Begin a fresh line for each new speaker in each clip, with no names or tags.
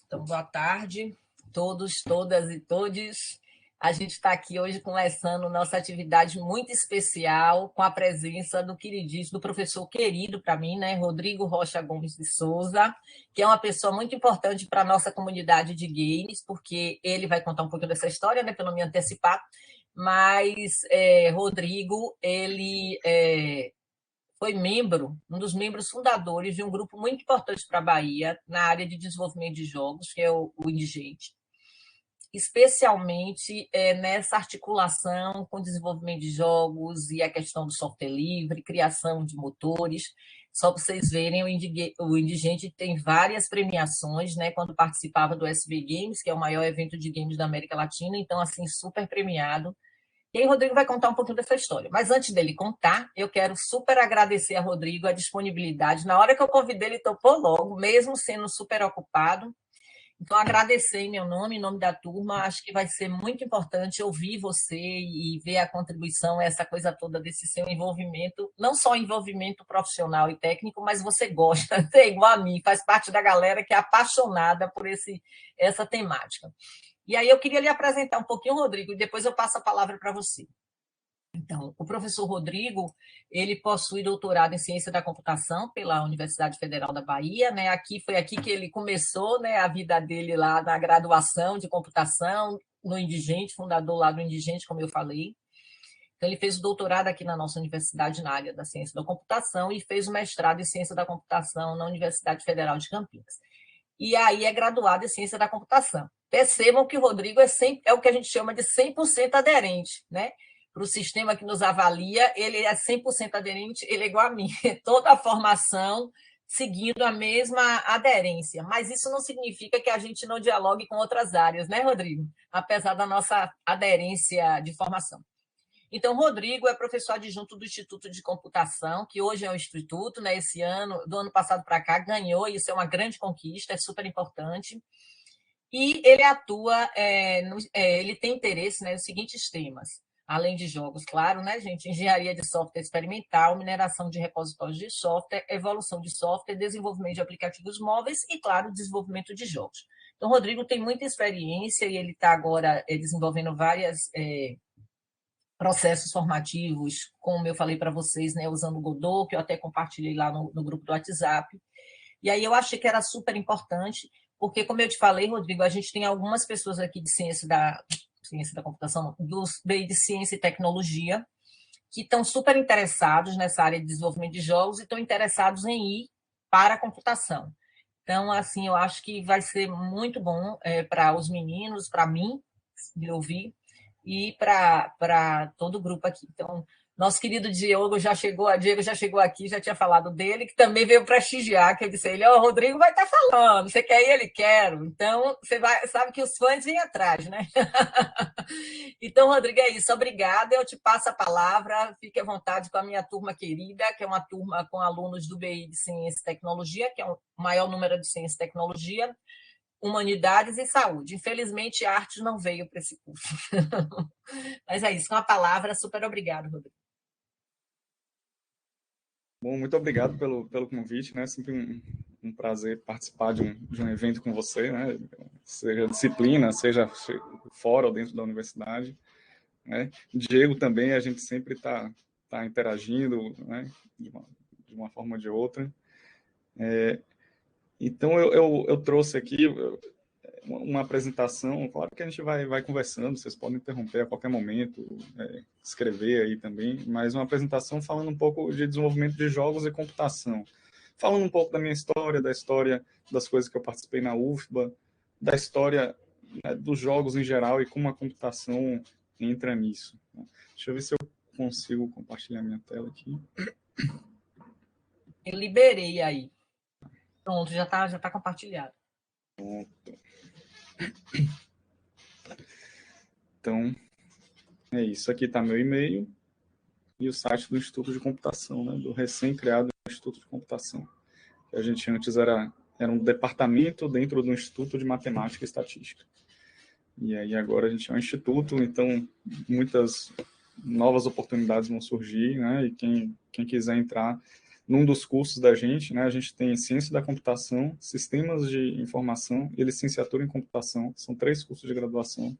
Então, boa tarde, todos, todas e todes. A gente está aqui hoje começando nossa atividade muito especial com a presença do queridíssimo, do professor querido para mim, né, Rodrigo Rocha Gomes de Souza, que é uma pessoa muito importante para a nossa comunidade de games, porque ele vai contar um pouquinho dessa história, né, para não me antecipar, mas Rodrigo, ele foi um dos membros fundadores de um grupo muito importante para a Bahia na área de desenvolvimento de jogos, que é o Indigente, especialmente nessa articulação com o desenvolvimento de jogos e a questão do software livre, criação de motores. Só para vocês verem, o Indigente tem várias premiações, né, quando participava do SB Games, que é o maior evento de games da América Latina, então, assim, super premiado. E aí, o Rodrigo vai contar um pouquinho dessa história. Mas antes dele contar, eu quero super agradecer a Rodrigo a disponibilidade. Na hora que eu convidei, ele topou logo, mesmo sendo super ocupado. Então, agradecer em meu nome, em nome da turma. Acho que vai ser muito importante ouvir você e ver a contribuição, essa coisa toda desse seu envolvimento, não só envolvimento profissional e técnico, mas você gosta, é igual a mim, faz parte da galera que é apaixonada por essa temática. E aí eu queria lhe apresentar um pouquinho, Rodrigo, e depois eu passo a palavra para você. Então, o professor Rodrigo, ele possui doutorado em ciência da computação pela Universidade Federal da Bahia, né? Foi aqui que ele começou, né, a vida dele lá na graduação de computação, no Indigente, fundador lá do Indigente, como eu falei. Então, ele fez o doutorado aqui na nossa universidade na área da ciência da computação e fez o mestrado em ciência da computação na Universidade Federal de Campinas. E aí é graduado em ciência da computação. Percebam que o Rodrigo é o que a gente chama de 100% aderente, né? Para o sistema que nos avalia, ele é 100% aderente, ele é igual a mim, toda a formação seguindo a mesma aderência. Mas isso não significa que a gente não dialogue com outras áreas, né, Rodrigo? Apesar da nossa aderência de formação. Então, Rodrigo é professor adjunto do Instituto de Computação, que hoje é um instituto, né? Esse ano, do ano passado para cá, ganhou, isso é uma grande conquista, é super importante. E ele atua, ele tem interesse, né, nos seguintes temas, além de jogos, claro, né, gente? Engenharia de software experimental, mineração de repositórios de software, evolução de software, desenvolvimento de aplicativos móveis e, claro, desenvolvimento de jogos. Então, Rodrigo tem muita experiência e ele está agora desenvolvendo várias processos formativos, como eu falei para vocês, né, usando o Godot, que eu até compartilhei lá no grupo do WhatsApp. E aí eu achei que era super importante, porque, como eu te falei, Rodrigo, a gente tem algumas pessoas aqui de ciência da computação, de ciência e tecnologia, que estão super interessados nessa área de desenvolvimento de jogos e estão interessados em ir para a computação. Então, assim, eu acho que vai ser muito bom para os meninos, para mim, de ouvir, e para todo o grupo aqui. Então, nosso querido Diego já chegou aqui, já tinha falado dele, que também veio prestigiar, que eu disse a ele, o Rodrigo vai estar falando, você quer ir? Ele quero. Então, sabe que os fãs vêm atrás, né? Então, Rodrigo, é isso, obrigada, eu te passo a palavra, fique à vontade com a minha turma querida, que é uma turma com alunos do BI de Ciência e Tecnologia, que é o maior número de Ciência e Tecnologia, Humanidades e Saúde. Infelizmente, Artes não veio para esse curso. Mas é isso, com a palavra, super obrigado, Rodrigo.
Bom, muito obrigado pelo convite, né? Sempre um prazer participar de um evento com você, né? Seja disciplina, seja fora ou dentro da universidade, né? Diego também, a gente sempre está interagindo, né? De uma forma ou de outra. Então, eu trouxe aqui uma apresentação, claro que a gente vai conversando, vocês podem interromper a qualquer momento, escrever aí também, mas uma apresentação falando um pouco de desenvolvimento de jogos e computação, falando um pouco da minha história, da história das coisas que eu participei na UFBA, da história, né, dos jogos em geral e como a computação entra nisso. Deixa eu ver se eu consigo compartilhar minha tela aqui.
Eu liberei aí. Pronto, já tá compartilhado.
Pronto. Então, é isso. Aqui está meu e-mail e o site do Instituto de Computação, né, do recém-criado Instituto de Computação. Que a gente antes era um departamento dentro do Instituto de Matemática e Estatística. E aí agora a gente é um instituto, então muitas novas oportunidades vão surgir, né? E quem quiser entrar num dos cursos da gente, né, a gente tem Ciência da Computação, Sistemas de Informação e Licenciatura em Computação. São 3 cursos de graduação.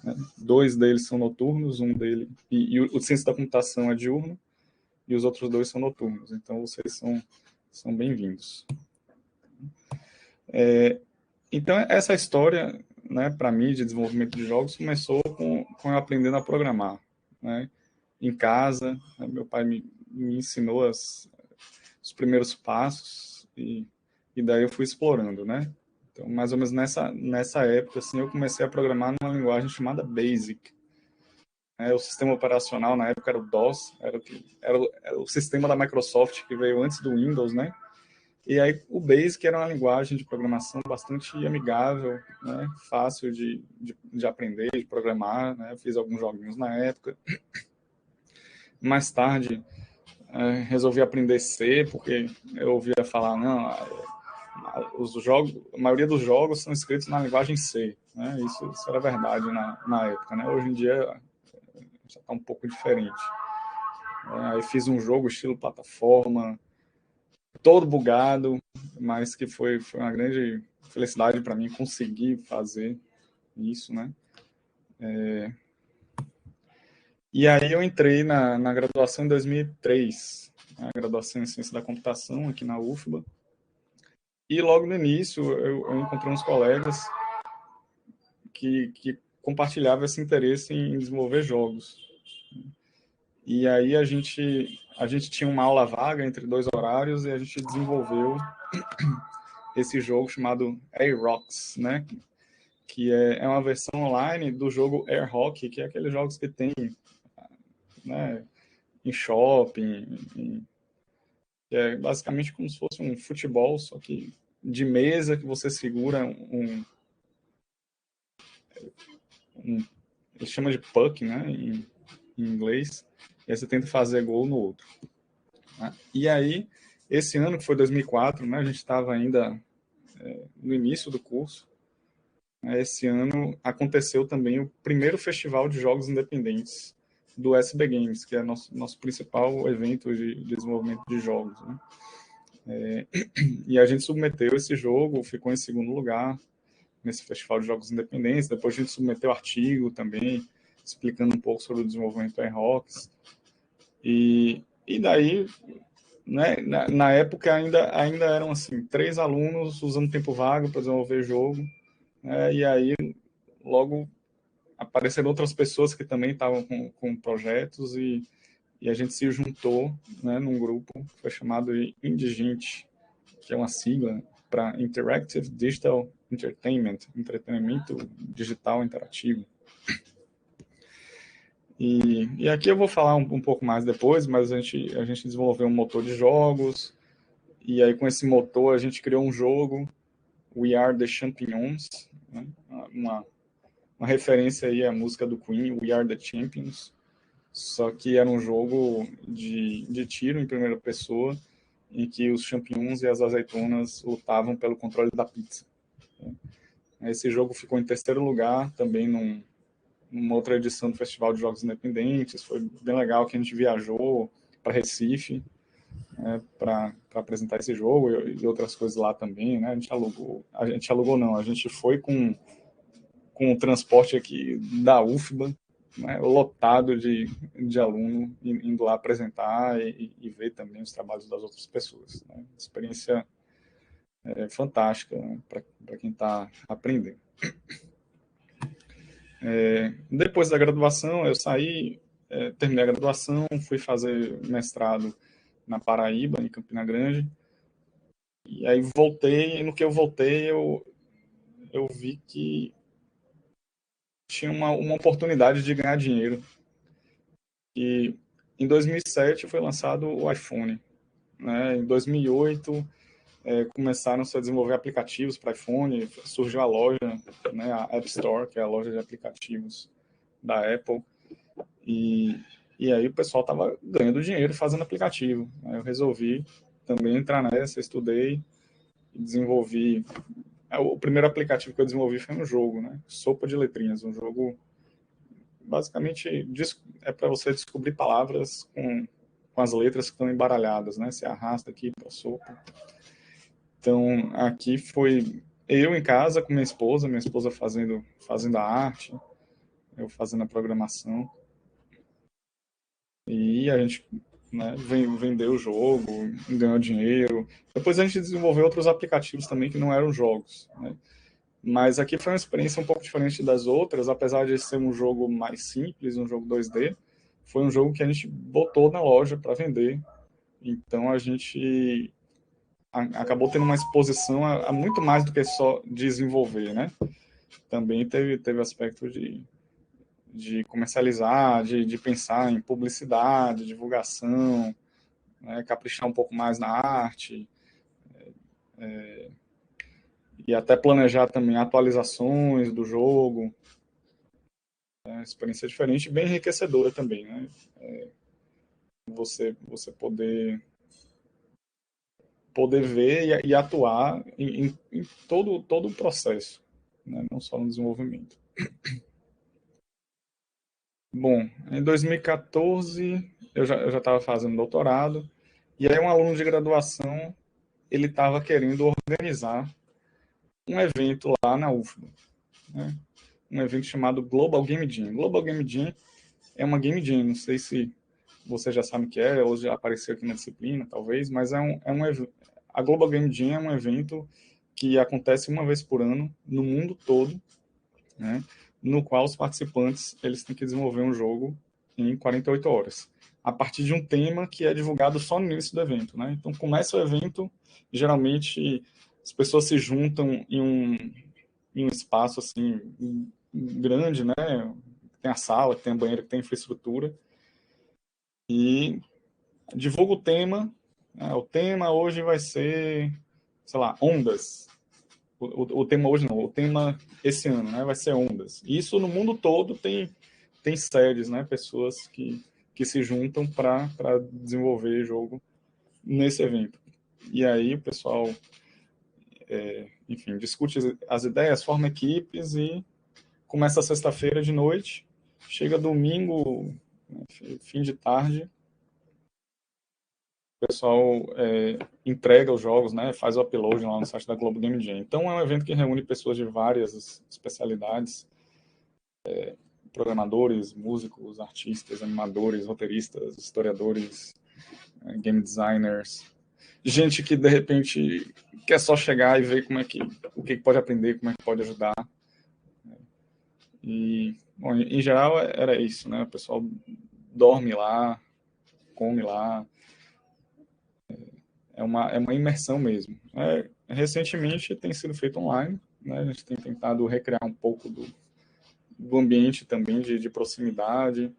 Né? 2 deles são noturnos, e o Ciência da Computação é diurno, e os outros 2 são noturnos. Então, vocês são bem-vindos. Então, essa história, né, para mim, de desenvolvimento de jogos, começou com eu aprendendo a programar. Né? Em casa, né, meu pai me ensinou os primeiros passos, e daí eu fui explorando, né? Então, mais ou menos nessa época, assim, eu comecei a programar numa linguagem chamada BASIC. O sistema operacional, na época, era o DOS, era o sistema da Microsoft que veio antes do Windows, né? E aí o BASIC era uma linguagem de programação bastante amigável, né? Fácil de aprender, de programar, né? Eu fiz alguns joguinhos na época. Mais tarde, resolvi aprender C, porque eu ouvia falar, não, a maioria dos jogos são escritos na linguagem C, né? Isso era verdade na época, né? Hoje em dia já está um pouco diferente. Aí fiz um jogo estilo plataforma, todo bugado, mas que foi uma grande felicidade para mim conseguir fazer isso, né? E aí eu entrei na graduação em 2003, a graduação em Ciência da Computação aqui na UFBA, e logo no início eu encontrei uns colegas que compartilhavam esse interesse em desenvolver jogos. E aí a gente tinha uma aula vaga entre 2 horários e a gente desenvolveu esse jogo chamado Air Rocks, né? Que é uma versão online do jogo Air Hockey, que é aqueles jogos que tem, né, em shopping, que é basicamente como se fosse um futebol, só que de mesa, que você segura ele chama de puck, né, em inglês, e aí você tenta fazer gol no outro. Né? E aí, esse ano, que foi 2004, né, a gente estava ainda no início do curso, né, esse ano aconteceu também o primeiro festival de jogos independentes do SB Games, que é nosso principal evento de desenvolvimento de jogos. Né? E a gente submeteu esse jogo, ficou em segundo lugar nesse festival de jogos independentes. Depois a gente submeteu artigo também, explicando um pouco sobre o desenvolvimento do Airrocks. E daí, né, na época ainda eram assim 3 alunos usando tempo vago para desenvolver jogo, né, e aí logo apareceram outras pessoas que também estavam com projetos, e a gente se juntou, né, num grupo que foi chamado de Indigente, que é uma sigla para Interactive Digital Entertainment, entretenimento digital interativo. E aqui eu vou falar um pouco mais depois, mas a gente desenvolveu um motor de jogos, e aí com esse motor a gente criou um jogo, We Are the Champions, né? uma referência aí à música do Queen, We Are the Champions, só que era um jogo de tiro em primeira pessoa, em que os champignons e as azeitonas lutavam pelo controle da pizza. Esse jogo ficou em terceiro lugar, também numa outra edição do Festival de Jogos Independentes. Foi bem legal que a gente viajou para Recife, né, para apresentar esse jogo e outras coisas lá também. Né? A gente alugou não, a gente foi com o transporte aqui da UFBA, né, lotado de aluno indo lá apresentar e ver também os trabalhos das outras pessoas. Né? Experiência fantástica, né, para quem está aprendendo. Depois da graduação, eu saí, terminei a graduação, fui fazer mestrado na Paraíba, em Campina Grande, e aí voltei, e no que eu voltei, eu vi que tinha uma oportunidade de ganhar dinheiro. E em 2007 foi lançado o iPhone. Né? Em 2008 começaram-se a desenvolver aplicativos para iPhone, surgiu a loja, né, a App Store, que é a loja de aplicativos da Apple, e aí o pessoal estava ganhando dinheiro fazendo aplicativo. Aí eu resolvi também entrar nessa, estudei, desenvolvi. O primeiro aplicativo que eu desenvolvi foi um jogo, né? Sopa de Letrinhas, um jogo basicamente é para você descobrir palavras com as letras que estão embaralhadas, né? Você arrasta aqui para sopa. Então, aqui foi eu em casa com minha esposa fazendo a arte, eu fazendo a programação. E a gente, né, vendeu o jogo, ganhou dinheiro. Depois a gente desenvolveu outros aplicativos também que não eram jogos, né? Mas aqui foi uma experiência um pouco diferente das outras, apesar de ser um jogo mais simples, um jogo 2D, foi um jogo que a gente botou na loja para vender. Então a gente acabou tendo uma exposição a muito mais do que só desenvolver, né? Também teve aspecto de comercializar, de pensar em publicidade, divulgação, né? Caprichar um pouco mais na arte, e até planejar também atualizações do jogo. É uma experiência diferente e bem enriquecedora também, né? Você poder ver e atuar em todo o processo, né? Não só no desenvolvimento. Bom, em 2014 eu já estava fazendo doutorado, e aí um aluno de graduação ele estava querendo organizar um evento lá na UFBA, né? Um evento chamado Global Game Jam. Global Game Jam é uma game jam, não sei se você já sabe o que é, ou já apareceu aqui na disciplina, talvez, mas a Global Game Jam é um evento que acontece uma vez por ano no mundo todo, né, no qual os participantes eles têm que desenvolver um jogo em 48 horas, a partir de um tema que é divulgado só no início do evento, né? Então começa o evento, geralmente as pessoas se juntam em um espaço assim grande, né? Tem a sala, tem a banheira, tem a infraestrutura, e divulga o tema. O tema hoje vai ser, sei lá, ondas. O tema hoje não, o tema esse ano, né, vai ser ondas. E isso no mundo todo tem sedes, né, pessoas que se juntam para desenvolver jogo nesse evento. E aí o pessoal, enfim, discute as ideias, forma equipes e começa sexta-feira de noite, chega domingo, fim de tarde, o pessoal entrega os jogos, né, faz o upload lá no site da Globo Game Jam. Então é um evento que reúne pessoas de várias especialidades, programadores, músicos, artistas, animadores, roteiristas, historiadores, game designers, gente que de repente quer só chegar e ver o que pode aprender, como é que pode ajudar. E, bom, em geral era isso, né? O pessoal dorme lá, come lá, é uma imersão mesmo. Recentemente tem sido feito online, né? A gente tem tentado recriar um pouco do ambiente também de proximidade,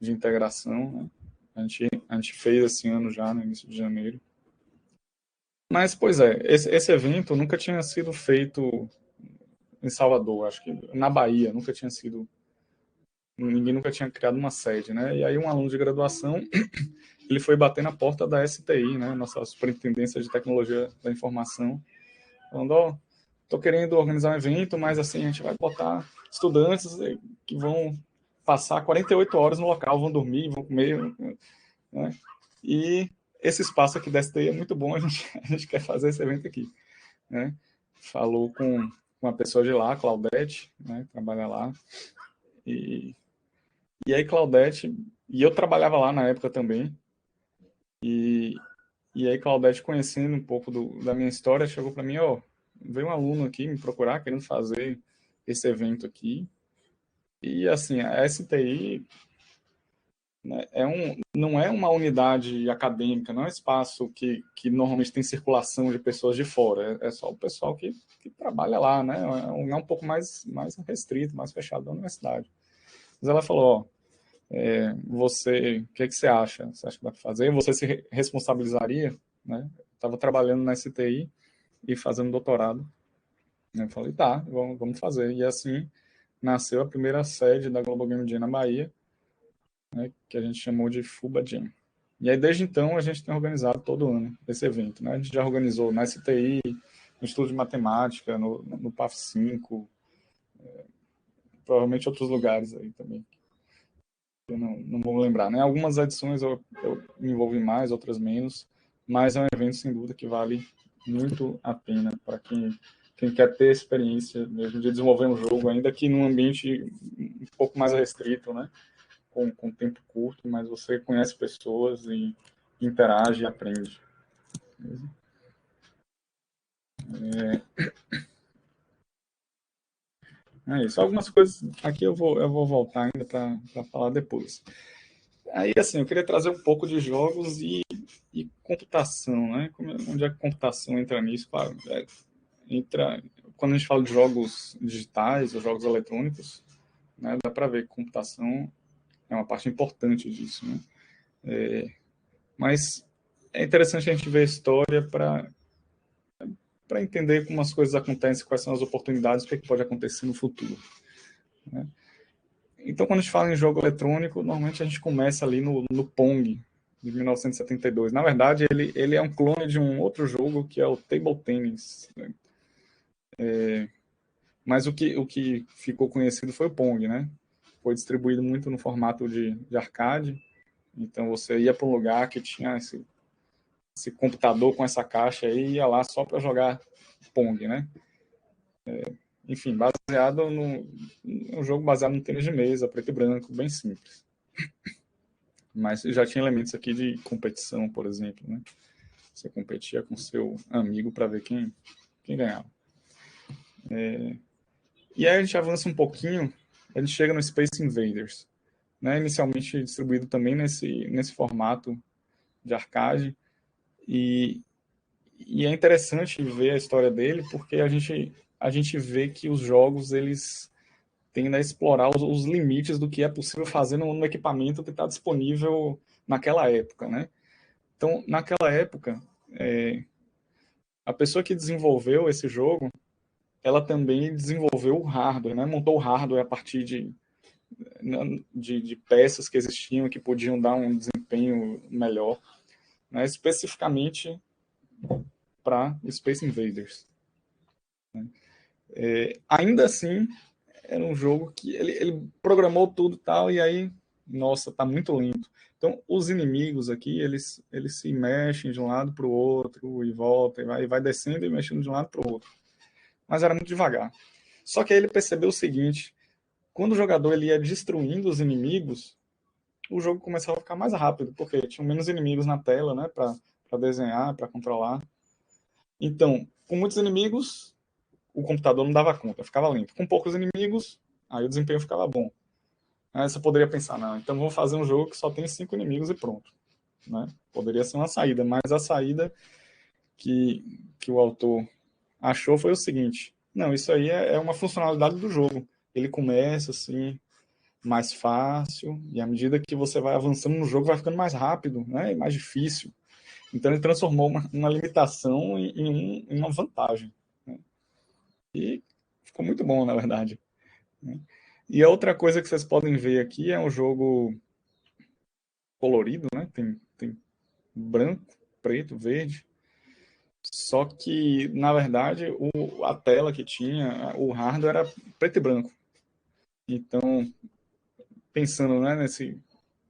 de integração, né? A gente fez esse ano já, no início de janeiro. Mas, pois é, esse evento nunca tinha sido feito em Salvador, acho que na Bahia, nunca tinha sido, ninguém nunca tinha criado uma sede, né? E aí um aluno de graduação, ele foi bater na porta da STI, né? Nossa Superintendência de Tecnologia da Informação, falando, ó, tô querendo organizar um evento, mas assim, a gente vai botar estudantes que vão passar 48 horas no local, vão dormir, vão comer, né? E esse espaço aqui da STI é muito bom, a gente quer fazer esse evento aqui, né? Falou com uma pessoa de lá, Claudete, né? Trabalha lá. E aí Claudete, e eu trabalhava lá na época também, e aí Claudete, conhecendo um pouco da minha história, chegou para mim, ó, veio um aluno aqui me procurar querendo fazer esse evento aqui. E assim, a STI, né, não é uma unidade acadêmica, não é um espaço que normalmente tem circulação de pessoas de fora, é só o pessoal que trabalha lá, né? É um pouco mais restrito, mais fechado da universidade. Mas ela falou, ó, o que você acha? Você acha que dá para fazer? Você se responsabilizaria? Né? Estava trabalhando na STI e fazendo doutorado. Eu falei, tá, vamos fazer. E assim nasceu a primeira sede da Global Game Jam na Bahia, né, que a gente chamou de FUBA Jam. E aí, desde então, a gente tem organizado todo ano esse evento. Né? A gente já organizou na STI, no Estudo de Matemática, no PAF 5, provavelmente outros lugares aí também. eu não vou lembrar, né? Algumas edições eu me envolvi mais, outras menos, mas é um evento, sem dúvida, que vale muito a pena para quem quer ter experiência mesmo de desenvolver um jogo, ainda que num ambiente um pouco mais restrito, né? Com tempo curto, mas você conhece pessoas e interage e aprende. É isso. Algumas coisas aqui eu vou voltar ainda para falar depois. Aí, assim, eu queria trazer um pouco de jogos e computação, né? Onde é que a computação entra nisso? Claro, entra, quando a gente fala de jogos digitais ou jogos eletrônicos, né, dá para ver que computação é uma parte importante disso, né? Mas é interessante a gente ver a história para entender como as coisas acontecem, quais são as oportunidades, o que, é que pode acontecer no futuro, né? Então, quando a gente fala em jogo eletrônico, normalmente a gente começa ali no Pong, de 1972. Na verdade, ele é um clone de um outro jogo, que é o Table Tennis, né? Mas o que ficou conhecido foi o Pong, né? Foi distribuído muito no formato de arcade. Então, você ia para um lugar que tinha esse computador com essa caixa aí, e ia lá só para jogar Pong, né? Enfim, baseado um jogo baseado no tênis de mesa, preto e branco, bem simples. Mas já tinha elementos aqui de competição, por exemplo, né? Você competia com seu amigo para ver quem ganhava. E aí a gente avança um pouquinho, a gente chega no Space Invaders, né? Inicialmente distribuído também nesse formato de arcade. E é interessante ver a história dele, porque a gente vê que os jogos, eles tendem a explorar os limites do que é possível fazer no equipamento que está disponível naquela época, né? Então, naquela época, a pessoa que desenvolveu esse jogo, ela também desenvolveu o hardware, né? Montou o hardware a partir de peças que existiam que podiam dar um desempenho melhor, né? Especificamente para Space Invaders. Ainda assim, era um jogo que ele programou tudo e tal, e aí, nossa, tá muito lento. Então, os inimigos aqui, eles se mexem de um lado para o outro, e volta, e vai descendo e mexendo de um lado para o outro. Mas era muito devagar. Só que aí ele percebeu o seguinte: quando o jogador ele ia destruindo os inimigos, o jogo começava a ficar mais rápido, porque tinha menos inimigos na tela, né, para desenhar, para controlar. Então, com muitos inimigos, o computador não dava conta, ficava lento. Com poucos inimigos, aí o desempenho ficava bom. Aí você poderia pensar, não, então vamos fazer um jogo que só tem 5 inimigos e pronto, né? Poderia ser uma saída, mas a saída que o autor achou foi o seguinte: não, isso aí é uma funcionalidade do jogo. Ele começa assim, mais fácil, e à medida que você vai avançando no jogo, vai ficando mais rápido, né? E mais difícil. Então ele transformou uma limitação em uma vantagem, né? E ficou muito bom, na verdade, né? E a outra coisa que vocês podem ver aqui é um jogo colorido, né? Tem branco, preto, verde. Só que, na verdade, a tela que tinha, o hardware era preto e branco. Então, pensando, né,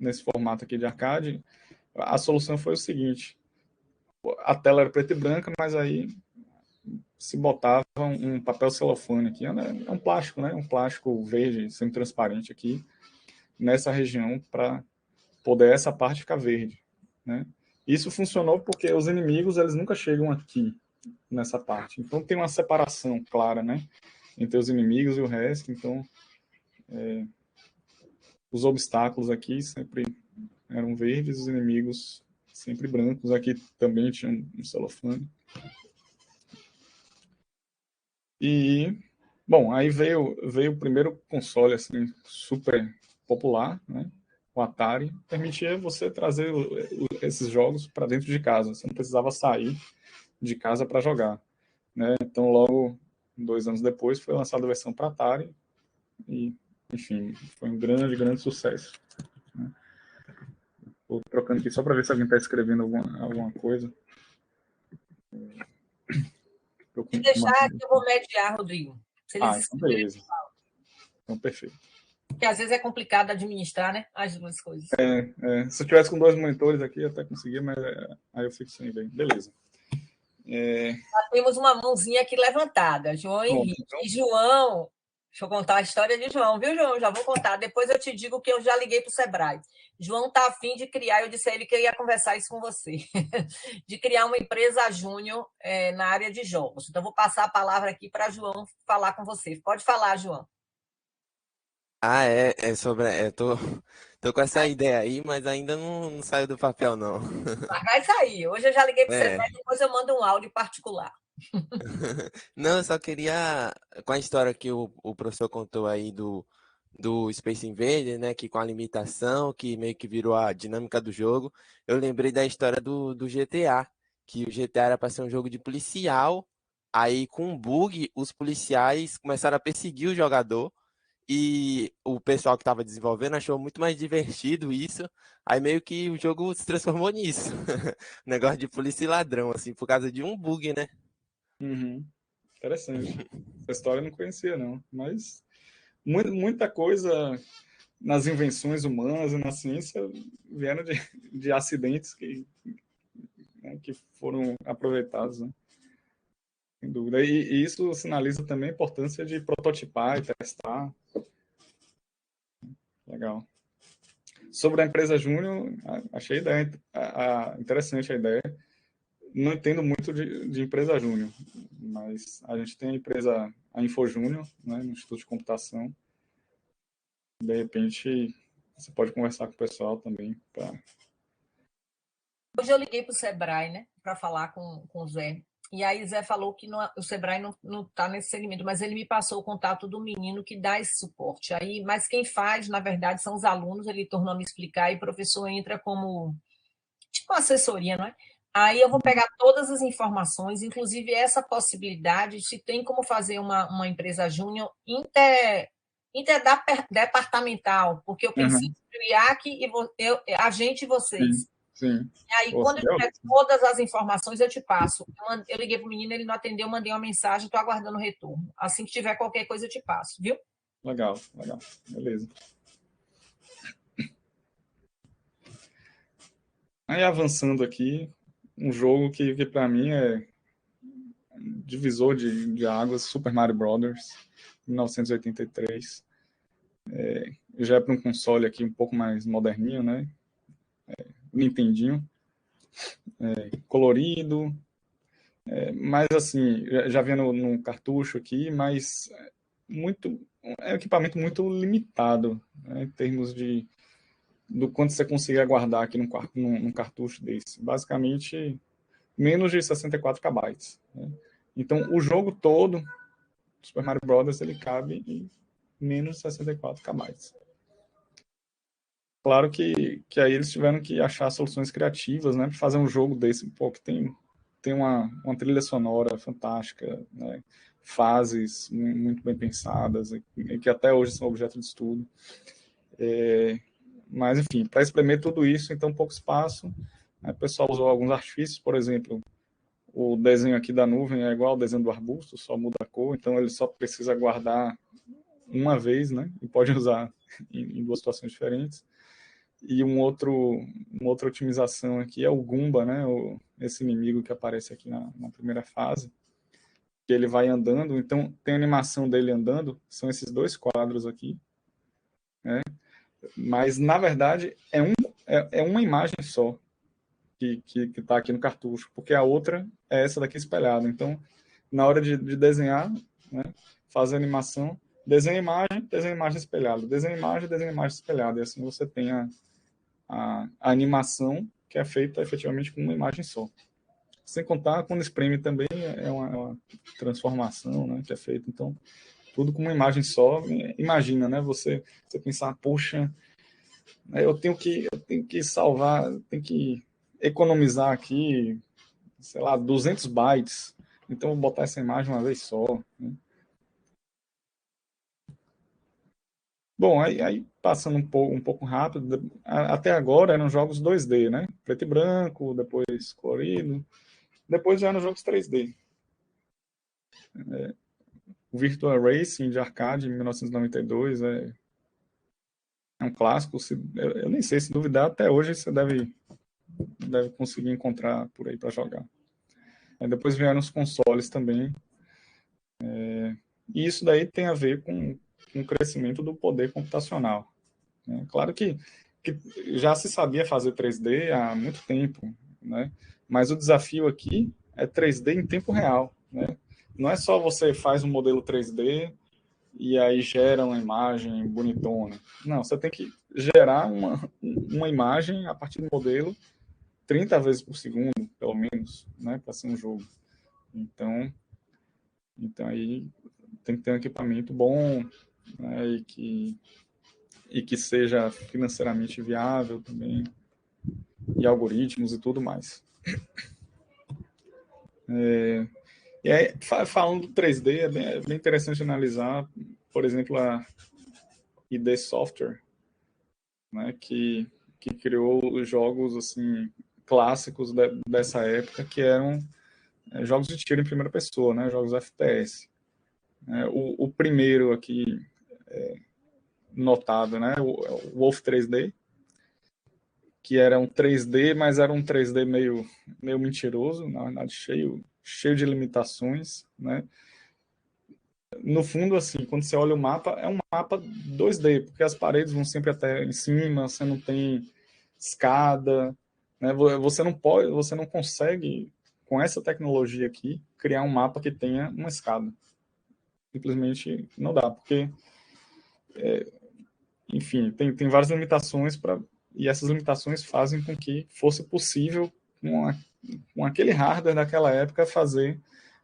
nesse formato aqui de arcade, a solução foi o seguinte: a tela era preta e branca, mas aí se botava um papel celofane aqui, é um plástico, né? Um plástico verde, semi-transparente aqui, nessa região, para poder essa parte ficar verde, né? Isso funcionou porque os inimigos, eles nunca chegam aqui, nessa parte. Então tem uma separação clara, né? Entre os inimigos e o resto. Então, os obstáculos aqui sempre eram verdes, os inimigos sempre brancos. Aqui também tinha um celofane. E, bom, aí veio o primeiro console assim, super popular, né? O Atari. Permitia você trazer esses jogos para dentro de casa. Você não precisava sair de casa para jogar, né? Então, logo 2 anos depois, foi lançada a versão para Atari. E, enfim, foi um grande sucesso. Estou trocando aqui só para ver se alguém está escrevendo alguma coisa.
Se deixar, que eu vou mediar, Rodrigo. Se eles
Então
escreverem.
beleza. Então, perfeito.
Porque às vezes é complicado administrar, né? As duas coisas.
Se eu tivesse com 2 monitores aqui, eu até conseguia, mas aí eu fico sem ver. Beleza.
Já temos uma mãozinha aqui levantada, João
Pronto,
Henrique.
então,
E João, deixa eu contar a história de João, viu, João? Já vou contar. Depois eu te digo que eu já liguei para o Sebrae. João está afim de criar, eu disse a ele que eu ia conversar isso com você, de criar uma empresa júnior na área de jogos. Então, vou passar a palavra aqui para João falar com você. Pode falar, João.
Ah, é sobre. Tô com essa ideia aí, mas ainda não saiu do papel, não.
Mas vai sair. Hoje eu já liguei para o
É.
Sebrae, depois eu mando um áudio particular.
Não, eu só queria. Com a história que o professor contou aí do Space Invader, né? Que com a limitação, que meio que virou a dinâmica do jogo, eu lembrei da história do GTA, que o GTA era para ser um jogo de policial, aí com um bug, os policiais começaram a perseguir o jogador. E o pessoal que estava desenvolvendo achou muito mais divertido isso. Aí meio que o jogo se transformou nisso. Negócio de polícia e ladrão, assim, por causa de um bug, né?
interessante. Essa história eu não conhecia, não. Mas muita coisa nas invenções humanas e na ciência vieram de acidentes né, que foram aproveitados, né? Sem dúvida. E isso sinaliza também a importância de prototipar e testar. Legal. Sobre a empresa Júnior, achei a ideia, interessante a ideia. Não entendo muito de empresa Júnior, mas a gente tem a empresa, a Info Júnior, né, no Instituto de Computação. De repente, você pode conversar com o pessoal também.
Hoje eu liguei para o Sebrae, né, para falar com o Zé. E aí o Zé falou que o Sebrae não está nesse segmento, mas ele me passou o contato do menino que dá esse suporte. Aí, mas quem faz, na verdade, são os alunos, ele tornou a me explicar, e o professor entra como tipo uma assessoria, não é? Aí eu vou pegar todas as informações, inclusive essa possibilidade, se tem como fazer uma empresa júnior interdepartamental, porque eu pensei
Uhum.
no IAC e a gente e
Sim,
vocês.
sim.
E aí,
Pô,
quando eu
seria
tiver
ótimo.
todas as informações, eu te passo. Eu liguei para o menino, ele não atendeu, mandei uma mensagem, estou aguardando o retorno. Assim que tiver qualquer coisa, eu te passo, viu?
Legal, legal. Beleza. Aí avançando aqui, um jogo que para mim é divisor de águas, Super Mario Brothers, 1983. Já é para um console aqui um pouco mais moderninho, né? Nintendinho, colorido, mas assim, já vendo no cartucho aqui, mas muito é um equipamento muito limitado, né, em termos do quanto você consegue guardar aqui num cartucho desse. Basicamente, menos de 64 KB. Né? Então, o jogo todo, Super Mario Bros., ele cabe em menos de 64 KB. Claro que aí eles tiveram que achar soluções criativas, né, para fazer um jogo desse, pô, que tem uma trilha sonora fantástica, né, fases muito bem pensadas, e que até hoje são objeto de estudo. Mas, enfim, para espremer tudo isso, então, pouco espaço, né, o pessoal usou alguns artifícios, por exemplo, o desenho aqui da nuvem é igual ao desenho do arbusto, só muda a cor, então ele só precisa guardar uma vez, né, e pode usar em duas situações diferentes. E uma outra otimização aqui é o Goomba, né? Esse inimigo que aparece aqui na primeira fase, que ele vai andando. Então, tem a animação dele andando, são esses dois quadros aqui, né? Mas, na verdade, é uma imagem só que está aqui no cartucho, porque a outra é essa daqui espelhada. Então, na hora de desenhar, né, fazer a animação, desenha imagem espelhada, desenha imagem espelhada, e assim você tem a animação que é feita efetivamente com uma imagem só. Sem contar, quando espreme também é uma transformação, né, que é feita. Então, tudo com uma imagem só. Imagina, né, você pensar, poxa, eu tenho que salvar, tenho que economizar aqui, sei lá, 200 bytes. Então, vou botar essa imagem uma vez só. Né? Bom, aí passando um pouco rápido, até agora eram jogos 2D, né? Preto e branco, depois colorido, depois já eram jogos 3D. O Virtua Racing de arcade, em 1992, É um clássico. Eu nem sei, se duvidar, até hoje você deve conseguir encontrar por aí para jogar. Aí depois vieram os consoles também. E isso daí tem a ver com o crescimento do poder computacional, né? Claro que já se sabia fazer 3D há muito tempo, né? Mas o desafio aqui é 3D em tempo real, né? Não é só você faz um modelo 3D e aí gera uma imagem bonitona. Não, você tem que gerar uma imagem a partir do modelo 30 vezes por segundo, pelo menos, né? Para ser um jogo. Então aí tem que ter um equipamento bom, né? E que seja financeiramente viável também, e algoritmos e tudo mais. E aí, falando do 3D, é bem interessante analisar, por exemplo, a ID Software, né, que criou jogos assim, clássicos dessa época, que eram jogos de tiro em primeira pessoa, né, jogos FPS. O primeiro aqui notado, né, o Wolf 3D, que era um 3D, mas era um 3D meio mentiroso, na verdade, cheio de limitações, né? No fundo, assim, quando você olha o mapa, é um mapa 2D, porque as paredes vão sempre até em cima, você não tem escada, né? Você não consegue, com essa tecnologia aqui, criar um mapa que tenha uma escada. Simplesmente não dá, porque, enfim, tem várias limitações e essas limitações fazem com que fosse possível, com aquele hardware daquela época, fazer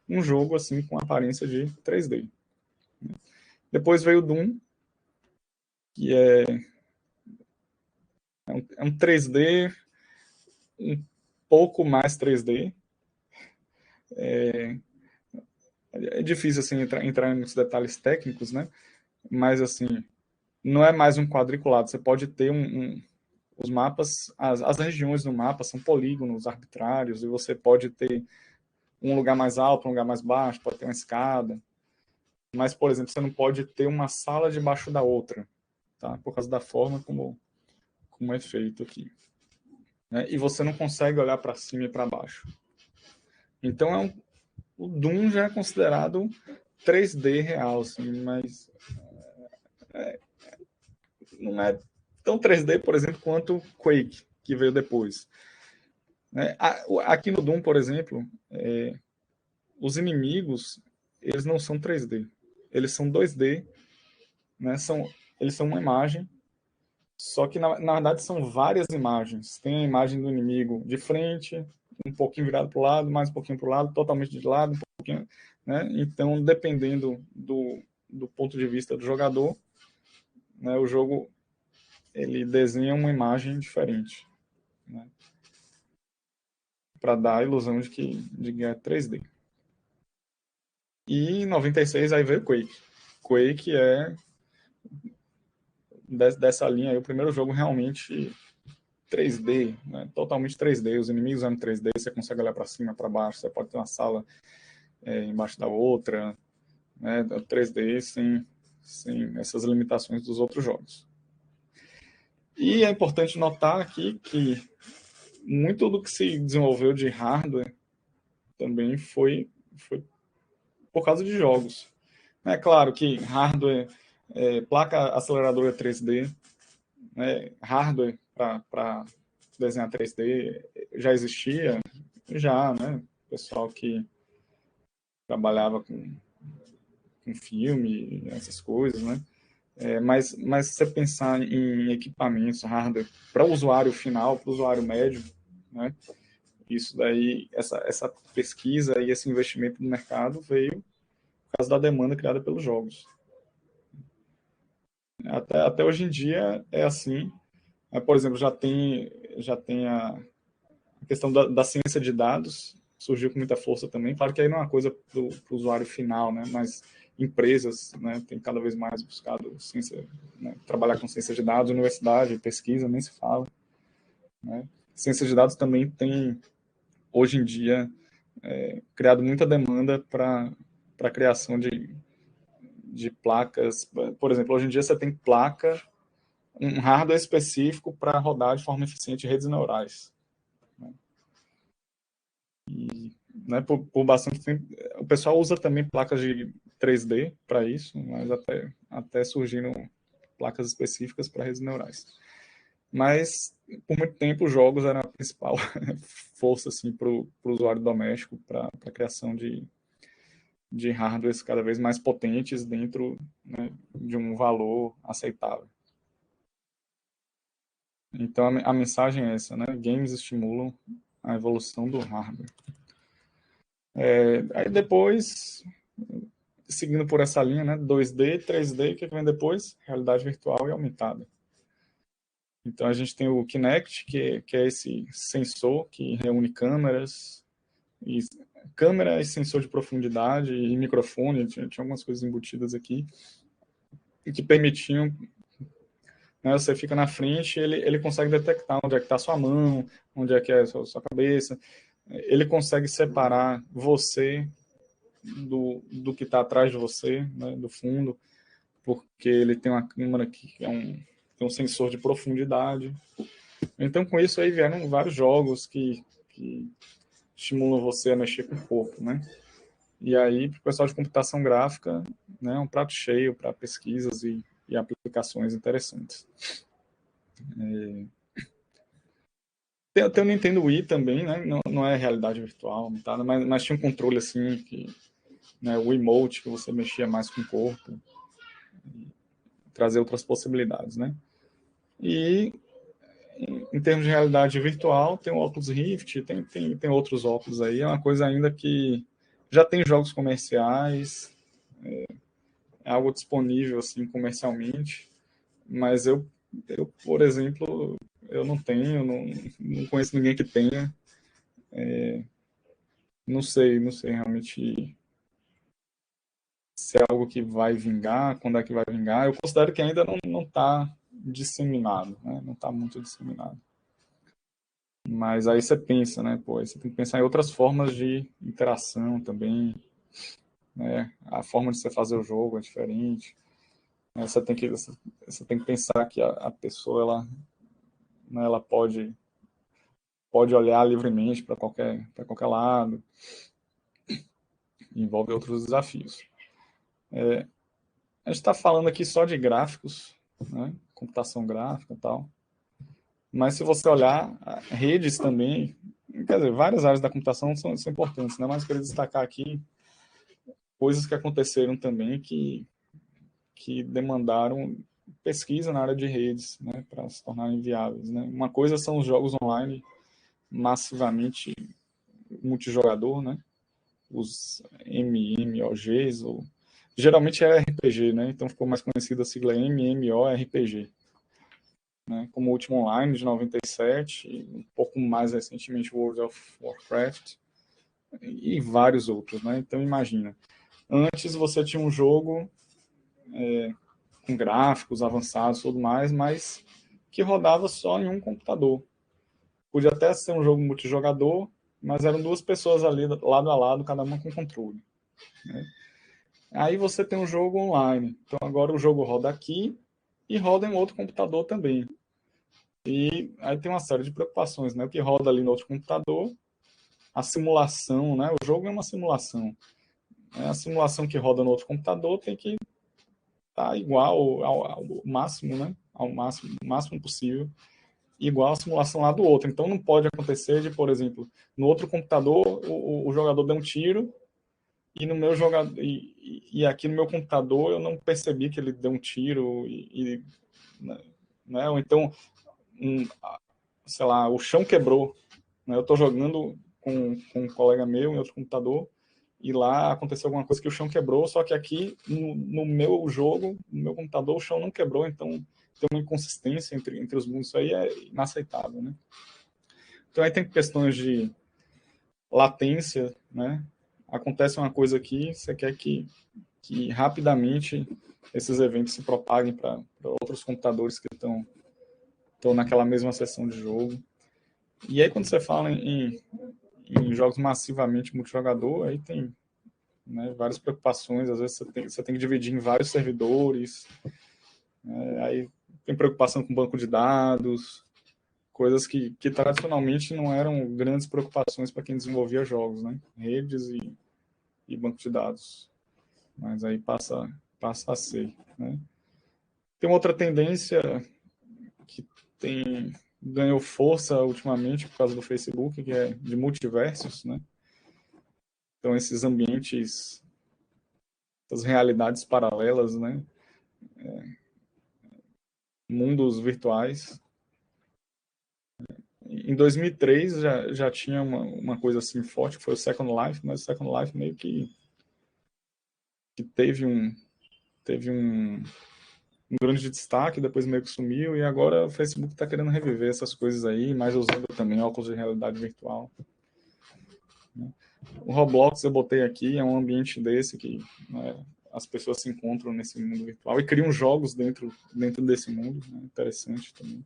um jogo assim com aparência de 3D. Depois veio o Doom, que é um 3D um pouco mais 3D. É difícil assim entrar em muitos detalhes técnicos, né? Mas assim, não é mais um quadriculado. Você pode ter os mapas, as regiões do mapa são polígonos arbitrários e você pode ter um lugar mais alto, um lugar mais baixo, pode ter uma escada. Mas, por exemplo, você não pode ter uma sala debaixo da outra, tá? Por causa da forma como é feito aqui, né? E você não consegue olhar para cima e para baixo. Então, o Doom já é considerado 3D real, assim, mas não é tão 3D, por exemplo, quanto Quake, que veio depois. Aqui no Doom, por exemplo, os inimigos, eles não são 3D. Eles são 2D, né? Eles são uma imagem, só que, na verdade, são várias imagens. Tem a imagem do inimigo de frente, um pouquinho virado para o lado, mais um pouquinho para o lado, totalmente de lado, um pouquinho, né? Então, dependendo do ponto de vista do jogador, né, o jogo ele desenha uma imagem diferente, né, para dar a ilusão de que é 3D. E em 96 aí veio o Quake. Quake é dessa linha aí, o primeiro jogo realmente 3D, né, totalmente 3D. Os inimigos eram 3D, você consegue olhar para cima, para baixo, você pode ter uma sala embaixo da outra, né, 3D sem essas limitações dos outros jogos. E é importante notar aqui que muito do que se desenvolveu de hardware também foi por causa de jogos. É claro que hardware, placa aceleradora 3D, né, hardware para desenhar 3D já existia, né? O pessoal que trabalhava com filme, essas coisas, né? Mas se você pensar em equipamentos, hardware, para o usuário final, para o usuário médio, né? Isso daí, essa pesquisa e esse investimento no mercado veio por causa da demanda criada pelos jogos. Até hoje em dia é assim. Por exemplo, já tem a questão da ciência de dados, surgiu com muita força também. Claro que aí não é uma coisa para o usuário final, né? Mas empresas, né, têm cada vez mais buscado ciência, né, trabalhar com ciência de dados, universidade, pesquisa, nem se fala, né? Ciência de dados também tem, hoje em dia, criado muita demanda para a criação de placas. Por exemplo, hoje em dia você tem placa um hardware específico para rodar de forma eficiente redes neurais. Né? E, né, por bastante tempo, o pessoal usa também placas de 3D para isso, mas até surgiram placas específicas para redes neurais. Mas, por muito tempo, os jogos eram a principal força assim, para o usuário doméstico, para a criação de hardwares cada vez mais potentes dentro, né, de um valor aceitável. Então, a mensagem é essa, né? Games estimulam a evolução do hardware. Aí depois, seguindo por essa linha, né? 2D, 3D, o que vem depois? Realidade virtual e aumentada. Então, a gente tem o Kinect, que é esse sensor que reúne câmeras, câmera e sensor de profundidade e microfone, tinha algumas coisas embutidas aqui, e que permitiam, né, você fica na frente, ele consegue detectar onde é que está sua mão, onde é que é a sua cabeça, ele consegue separar você do que está atrás de você, né, do fundo, porque ele tem uma câmera que tem um sensor de profundidade. Então, com isso aí vieram vários jogos que estimulam você a mexer com o corpo, né? E aí, para o pessoal de computação gráfica, né, um prato cheio para pesquisas e aplicações interessantes. Tem o Nintendo Wii também, né? Não é realidade virtual, aumentada, mas tinha um controle assim, né, o Wiimote, que você mexia mais com o corpo, trazer outras possibilidades, né? E em termos de realidade virtual, tem o Oculus Rift, tem outros óculos aí, é uma coisa ainda que já tem jogos comerciais, é algo disponível assim comercialmente, mas eu por exemplo, eu não tenho, não conheço ninguém que tenha, não sei realmente se é algo que vai vingar, quando é que vai vingar. Eu considero que ainda não está disseminado, né? Não está muito disseminado. Mas aí você pensa, né? Pô, você tem que pensar em outras formas de interação também, né? A forma de você fazer o jogo é diferente. Né? Você tem que pensar que a pessoa ela, né, ela pode olhar livremente para qualquer lado. Envolve outros desafios. A gente está falando aqui só de gráficos, né? Computação gráfica e tal. Mas se você olhar, redes também, quer dizer, várias áreas da computação são importantes, né? Mas eu queria destacar aqui coisas que aconteceram também que demandaram pesquisa na área de redes, né? Para se tornarem viáveis, né? Uma coisa são os jogos online massivamente multijogador, né? Os MMOGs, ou geralmente é RPG, né? Então ficou mais conhecida a sigla MMORPG. Né, como o último online de 97, um pouco mais recentemente World of Warcraft e vários outros, né? Então imagina, antes você tinha um jogo com gráficos avançados e tudo mais, mas que rodava só em um computador. Podia até ser um jogo multijogador, mas eram duas pessoas ali lado a lado, cada uma com controle. Né? Aí você tem um jogo online, então agora o jogo roda aqui e roda em outro computador também. E aí tem uma série de preocupações, né? O que roda ali no outro computador, a simulação, né? O jogo é uma simulação. A simulação que roda no outro computador tem que estar igual ao máximo, né? Ao máximo possível, igual à simulação lá do outro. Então não pode acontecer de, por exemplo, no outro computador o jogador deu um tiro e no meu jogador e aqui no meu computador eu não percebi que ele deu um tiro né? Ou então sei lá, o chão quebrou. Né? Eu estou jogando com um colega meu em outro computador e lá aconteceu alguma coisa que o chão quebrou, só que aqui no meu jogo, no meu computador, o chão não quebrou, então tem uma inconsistência entre os mundos. Isso aí é inaceitável. Né? Então aí tem questões de latência, né? Acontece uma coisa aqui, você quer que rapidamente esses eventos se propaguem para outros computadores que estão naquela mesma sessão de jogo. E aí, quando você fala em jogos massivamente multijogador, aí tem, né, várias preocupações. Às vezes você tem que dividir em vários servidores. Aí tem preocupação com banco de dados, coisas que tradicionalmente não eram grandes preocupações para quem desenvolvia jogos, né? Redes e banco de dados. Mas aí passa a ser, né? Tem outra tendência que ganhou força ultimamente por causa do Facebook, que é de multiversos, né? Então, esses ambientes, essas realidades paralelas, né? Mundos virtuais. Em 2003 já tinha uma coisa assim forte, que foi o Second Life, mas o Second Life meio que teve um grande destaque, depois meio que sumiu, e agora o Facebook está querendo reviver essas coisas aí, mas usando também óculos de realidade virtual. O Roblox eu botei aqui, é um ambiente desse que, né, as pessoas se encontram nesse mundo virtual e criam jogos dentro desse mundo, né? Interessante também.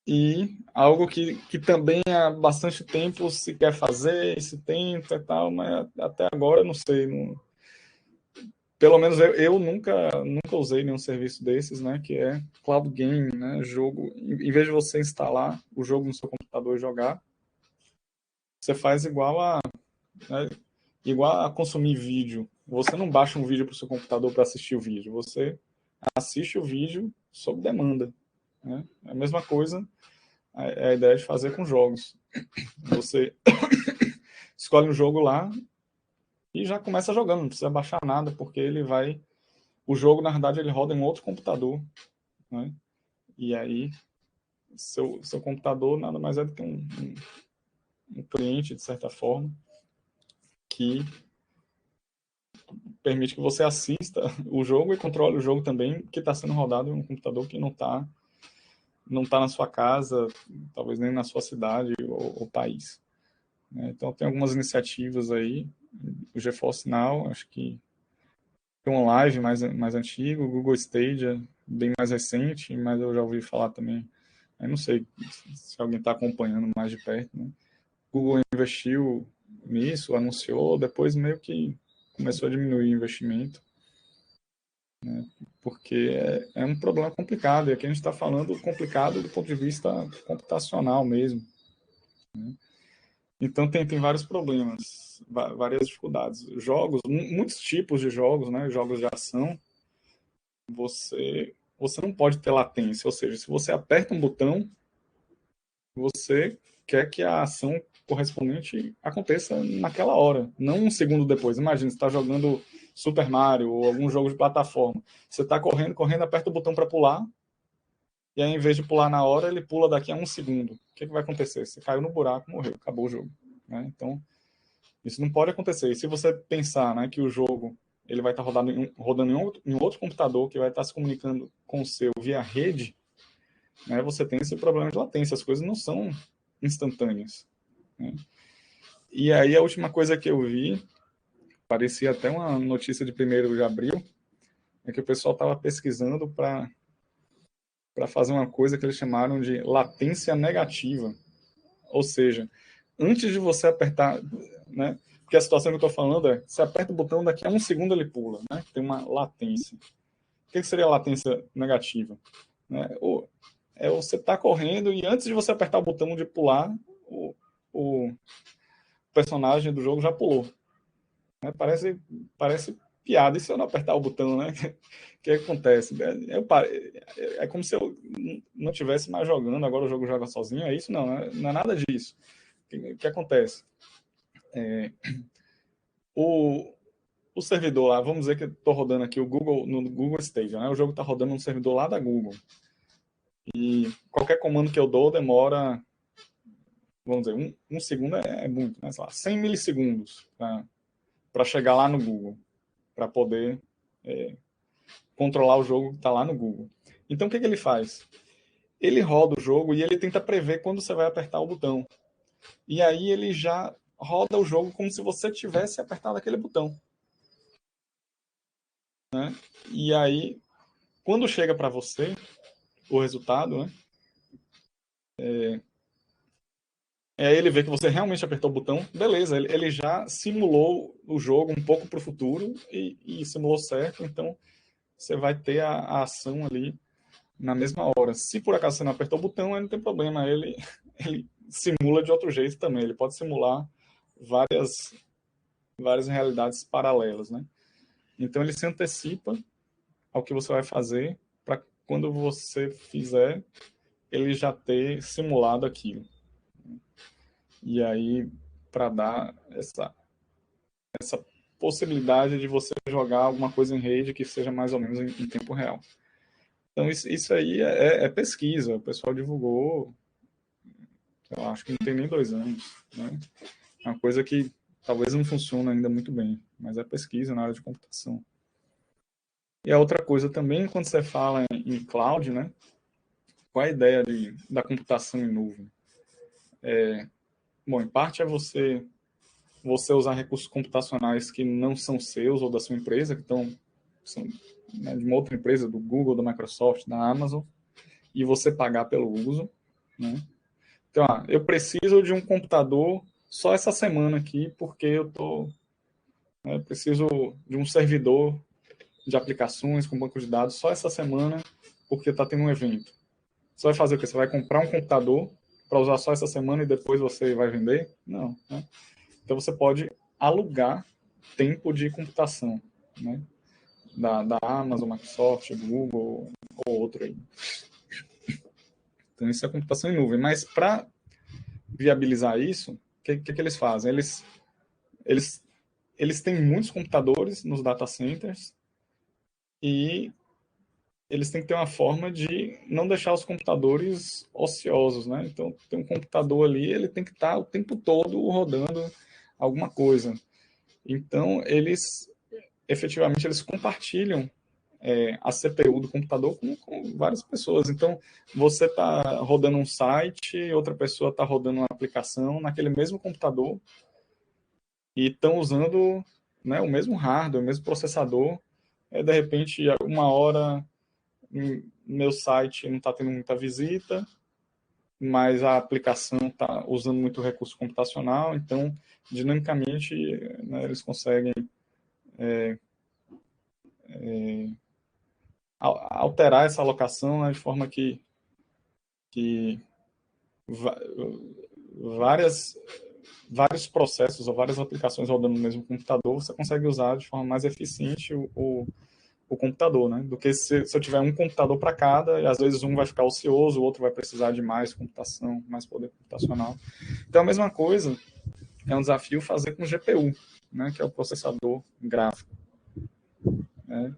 E algo que também há bastante tempo se quer fazer, se tenta e tal, mas até agora não sei. Pelo menos eu nunca usei nenhum serviço desses, né? Que é cloud game, né? Jogo. Em vez de você instalar o jogo no seu computador e jogar, você faz né, igual a consumir vídeo. Você não baixa um vídeo para o seu computador para assistir o vídeo. Você assiste o vídeo sob demanda, né? É a mesma coisa. É a ideia de fazer com jogos. Você escolhe um jogo lá e já começa jogando, não precisa baixar nada, porque o jogo, na verdade, ele roda em outro computador, né? E aí, seu computador nada mais é do que um cliente, de certa forma, que permite que você assista o jogo e controle o jogo também, que está sendo rodado em um computador que não tá na sua casa, talvez nem na sua cidade ou país. Então, tem algumas iniciativas aí. O GeForce Now, acho que tem um Live mais antigo, o Google Stadia, bem mais recente, mas eu já ouvi falar também. Eu não sei se alguém está acompanhando mais de perto, né? O Google investiu nisso, anunciou, depois meio que começou a diminuir o investimento, né? Porque é um problema complicado, e aqui a gente está falando complicado do ponto de vista computacional mesmo, né? Então tem vários problemas, várias dificuldades. Jogos, muitos tipos de jogos, né? Jogos de ação, você não pode ter latência, ou seja, se você aperta um botão, você quer que a ação correspondente aconteça naquela hora, não um segundo depois. Imagina, você está jogando Super Mario ou algum jogo de plataforma. Você está correndo, aperta o botão para pular, e aí, em vez de pular na hora, ele pula daqui a um segundo. O que vai acontecer? Você caiu no buraco, morreu, acabou o jogo, né? Então, isso não pode acontecer. E se você pensar, né, que o jogo ele vai estar rodando em outro computador que vai estar se comunicando com o seu via rede, né, você tem esse problema de latência. As coisas não são instantâneas, né? E aí a última coisa que eu vi, parecia até uma notícia de 1º de abril, é que o pessoal estava pesquisando para fazer uma coisa que eles chamaram de latência negativa. Ou seja, antes de você apertar, né? Porque a situação que eu estou falando é, você aperta o botão, daqui a um segundo ele pula, né? Tem uma latência. O que seria a latência negativa? Né? Você está correndo e antes de você apertar o botão de pular, o personagem do jogo já pulou. Né? Parece piada, e se eu não apertar o botão, né? O que acontece? É como se eu não estivesse mais jogando, agora o jogo joga sozinho, é isso? Não, não é nada disso. O que acontece? O servidor lá, vamos dizer que eu estou rodando aqui no Google Stadia, né? O jogo está rodando no servidor lá da Google. E qualquer comando que eu dou demora, vamos dizer, um segundo é muito, né? Sei lá, 100 milissegundos para chegar lá no Google, para poder controlar o jogo que está lá no Google. Então, o que ele faz? Ele roda o jogo e ele tenta prever quando você vai apertar o botão. E aí ele já roda o jogo como se você tivesse apertado aquele botão, né? E aí, quando chega para você o resultado, né? Aí ele vê que você realmente apertou o botão, beleza, ele já simulou o jogo um pouco para o futuro e simulou certo, então você vai ter a ação ali na mesma hora. Se por acaso você não apertou o botão, aí não tem problema, ele simula de outro jeito também, ele pode simular várias realidades paralelas, né? Então ele se antecipa ao que você vai fazer para quando você fizer, ele já ter simulado aquilo. E aí, para dar essa possibilidade de você jogar alguma coisa em rede que seja mais ou menos em tempo real. Então, isso aí é pesquisa. O pessoal divulgou, eu acho que não tem nem 2 anos. Né? É uma coisa que talvez não funcione ainda muito bem, mas é pesquisa na área de computação. E a outra coisa também, quando você fala em cloud, né? Qual é a ideia da computação em nuvem? Bom, em parte é você usar recursos computacionais que não são seus ou da sua empresa, que são, né, de uma outra empresa, do Google, da Microsoft, da Amazon, e você pagar pelo uso. Né? Então, eu preciso de um computador só essa semana aqui, porque preciso de um servidor de aplicações com banco de dados só essa semana, porque está tendo um evento. Você vai fazer o quê? Você vai comprar um computador para usar só essa semana e depois você vai vender? Não. Né? Então, você pode alugar tempo de computação, né? Da Amazon, Microsoft, Google ou outro aí. Então, isso é computação em nuvem. Mas para viabilizar isso, o que eles fazem? Eles têm muitos computadores nos data centers e eles têm que ter uma forma de não deixar os computadores ociosos, né? Então, tem um computador ali, ele tem que estar o tempo todo rodando alguma coisa. Então, efetivamente, eles compartilham a CPU do computador com várias pessoas. Então, você está rodando um site, outra pessoa está rodando uma aplicação naquele mesmo computador e estão usando, né, o mesmo hardware, o mesmo processador. De repente, uma hora, meu site não está tendo muita visita, mas a aplicação está usando muito recurso computacional, então, dinamicamente, né, eles conseguem alterar essa alocação, né, de forma que vários processos ou várias aplicações rodando no mesmo computador, você consegue usar de forma mais eficiente o computador, né? Do que se eu tiver um computador para cada, e às vezes um vai ficar ocioso, o outro vai precisar de mais computação, mais poder computacional. Então, a mesma coisa é um desafio fazer com GPU, né? Que é o processador gráfico. Né?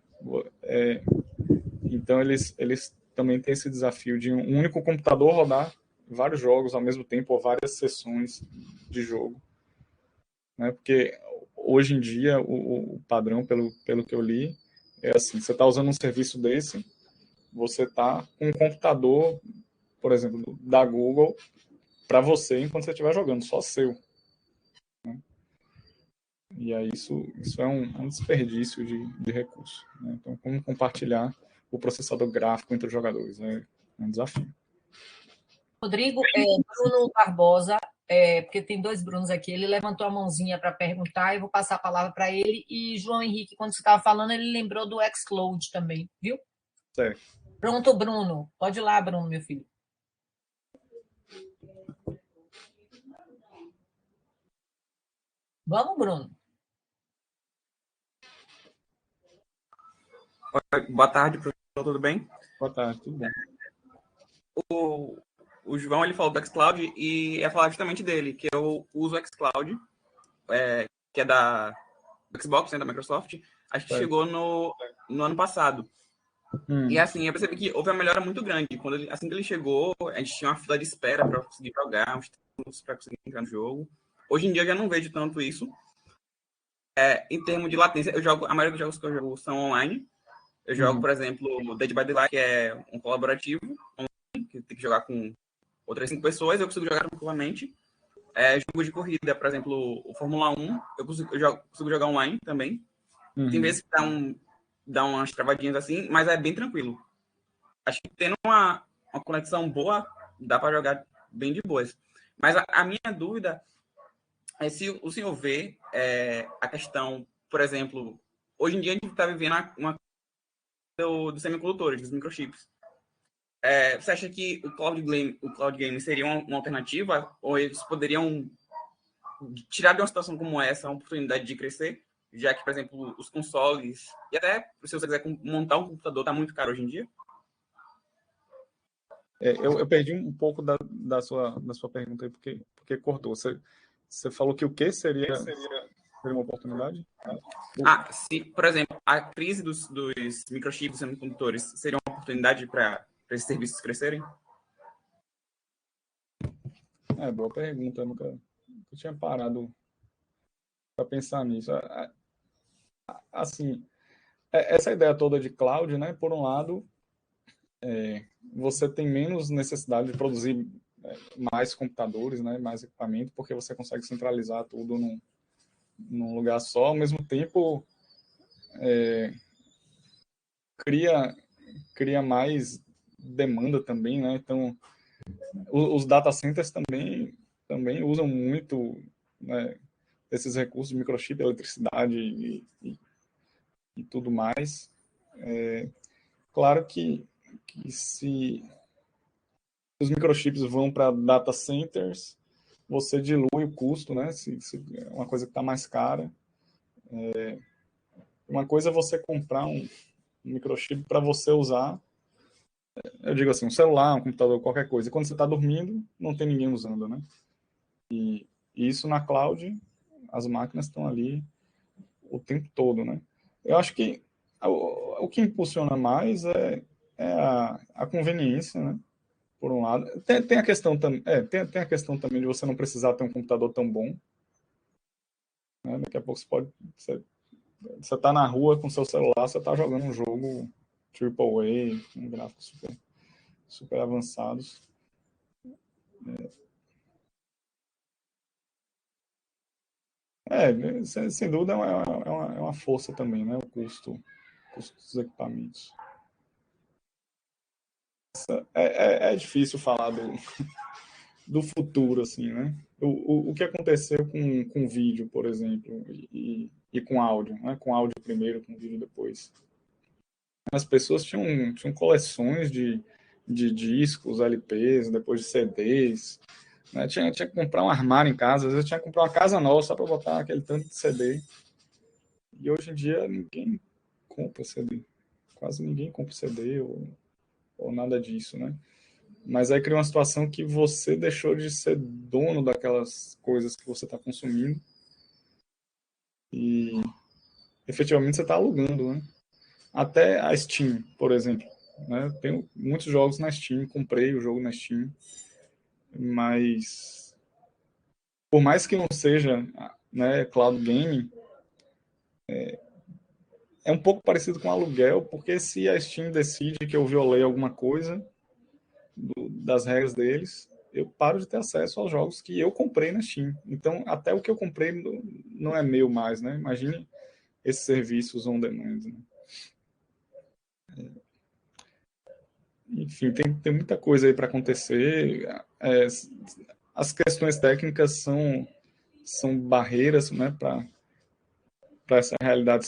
Então, eles também têm esse desafio de um único computador rodar vários jogos ao mesmo tempo ou várias sessões de jogo. Né? Porque hoje em dia o padrão, pelo que eu li, é assim, você está usando um serviço desse, você está com um computador, por exemplo, da Google, para você enquanto você estiver jogando, só seu. Né? E aí isso é um desperdício de recurso. Né? Então, como compartilhar o processador gráfico entre os jogadores? É um desafio.
Rodrigo, Bruno Barbosa, porque tem 2 Brunos aqui, ele levantou a mãozinha para perguntar, eu vou passar a palavra para ele, e João Henrique, quando você estava falando, ele lembrou do xCloud também, viu?
Certo.
Pronto, Bruno. Pode ir lá, Bruno, meu filho. Vamos, Bruno.
Boa tarde, professor, tudo bem?
Boa tarde, tudo bem.
O João, ele falou do xCloud e ia falar justamente dele, que eu uso o xCloud, que é da Xbox, né, da Microsoft. Acho que chegou no ano passado. E assim, eu percebi que houve uma melhora muito grande. Assim que ele chegou, a gente tinha uma fila de espera para conseguir jogar, uns tempos para conseguir entrar no jogo. Hoje em dia eu já não vejo tanto isso. Em termos de latência, a maioria dos jogos que eu jogo são online. Eu jogo, por exemplo, Dead by Daylight, que é um colaborativo online, que tem que jogar com outras 5 pessoas, eu consigo jogar tranquilamente. Jogo de corrida, por exemplo, o Fórmula 1, eu consigo jogar online também. Tem vezes que dá umas travadinhas assim, mas é bem tranquilo. Acho que tendo uma conexão boa, dá para jogar bem de boas. Mas a minha dúvida é se o senhor vê a questão, por exemplo, hoje em dia a gente está vivendo uma dos semicondutores, dos microchips. Você acha que o cloud game seria uma alternativa? Ou eles poderiam tirar de uma situação como essa a oportunidade de crescer? Já que, por exemplo, os consoles, e até se você quiser montar um computador, está muito caro hoje em dia?
Eu perdi um pouco da sua pergunta aí, porque cortou. Você falou que o que seria uma oportunidade?
Se, por exemplo, a crise dos microchips, dos semicondutores, seria uma oportunidade para esses serviços crescerem?
Boa pergunta. Eu nunca tinha parado para pensar nisso. Assim, essa ideia toda de cloud, né? Por um lado, você tem menos necessidade de produzir mais computadores, né? Mais equipamento, porque você consegue centralizar tudo num lugar só. Ao mesmo tempo, cria mais demanda também, né? Então, os data centers também usam muito, né, desses recursos de microchip, eletricidade e tudo mais. Claro que se os microchips vão para data centers, você dilui o custo, né? Se é uma coisa que está mais cara. Uma coisa é você comprar um microchip para você usar, eu digo assim, um celular, um computador, qualquer coisa. E quando você está dormindo, não tem ninguém usando, né? E isso na cloud, as máquinas estão ali o tempo todo, né? Eu acho que o que impulsiona mais é a conveniência, né? Por um lado. Tem a questão tem a questão também de você não precisar ter um computador tão bom. Né? Daqui a pouco você está na rua com seu celular, você está jogando um jogo AAA, com gráficos super avançados. Sem dúvida é uma força também, né? O custo dos equipamentos. É difícil falar do futuro, assim, né? O que aconteceu com vídeo, por exemplo, e com áudio, né? Com áudio primeiro, com vídeo depois. As pessoas tinham coleções de discos, LPs, depois de CDs, né? Tinha que comprar um armário em casa, às vezes tinha que comprar uma casa nova só para botar aquele tanto de CD. E hoje em dia ninguém compra CD. Quase ninguém compra CD ou nada disso, né? Mas aí cria uma situação que você deixou de ser dono daquelas coisas que você está consumindo e efetivamente você está alugando, né? Até a Steam, por exemplo. Né? Tenho muitos jogos na Steam, comprei o jogo na Steam, mas por mais que não seja, né, cloud gaming, é um pouco parecido com aluguel, porque se a Steam decide que eu violei alguma coisa das regras deles, eu paro de ter acesso aos jogos que eu comprei na Steam. Então, até o que eu comprei não é meu mais, né? Imagine esses serviços on demand. Né? Enfim, tem muita coisa aí para acontecer. As questões técnicas são barreiras, né, para essa realidade,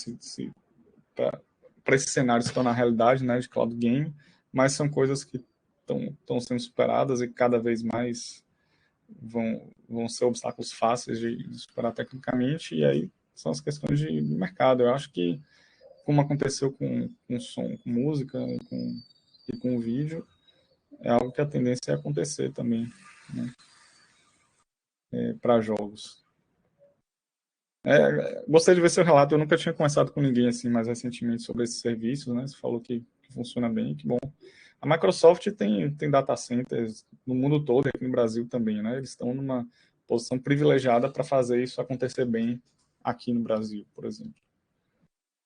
para esse cenário se tornar realidade, né, de cloud game, mas são coisas que estão sendo superadas e cada vez mais vão ser obstáculos fáceis de superar tecnicamente, e aí são as questões de mercado. Eu acho que, como aconteceu com som, com música e com vídeo, é algo que a tendência é acontecer também, né, para jogos. Gostei de ver seu relato. Eu nunca tinha conversado com ninguém assim mais recentemente sobre esses serviços, né? Você falou que funciona bem, que bom. A Microsoft tem data centers no mundo todo, aqui no Brasil também, né? Eles estão numa posição privilegiada para fazer isso acontecer bem aqui no Brasil, por exemplo.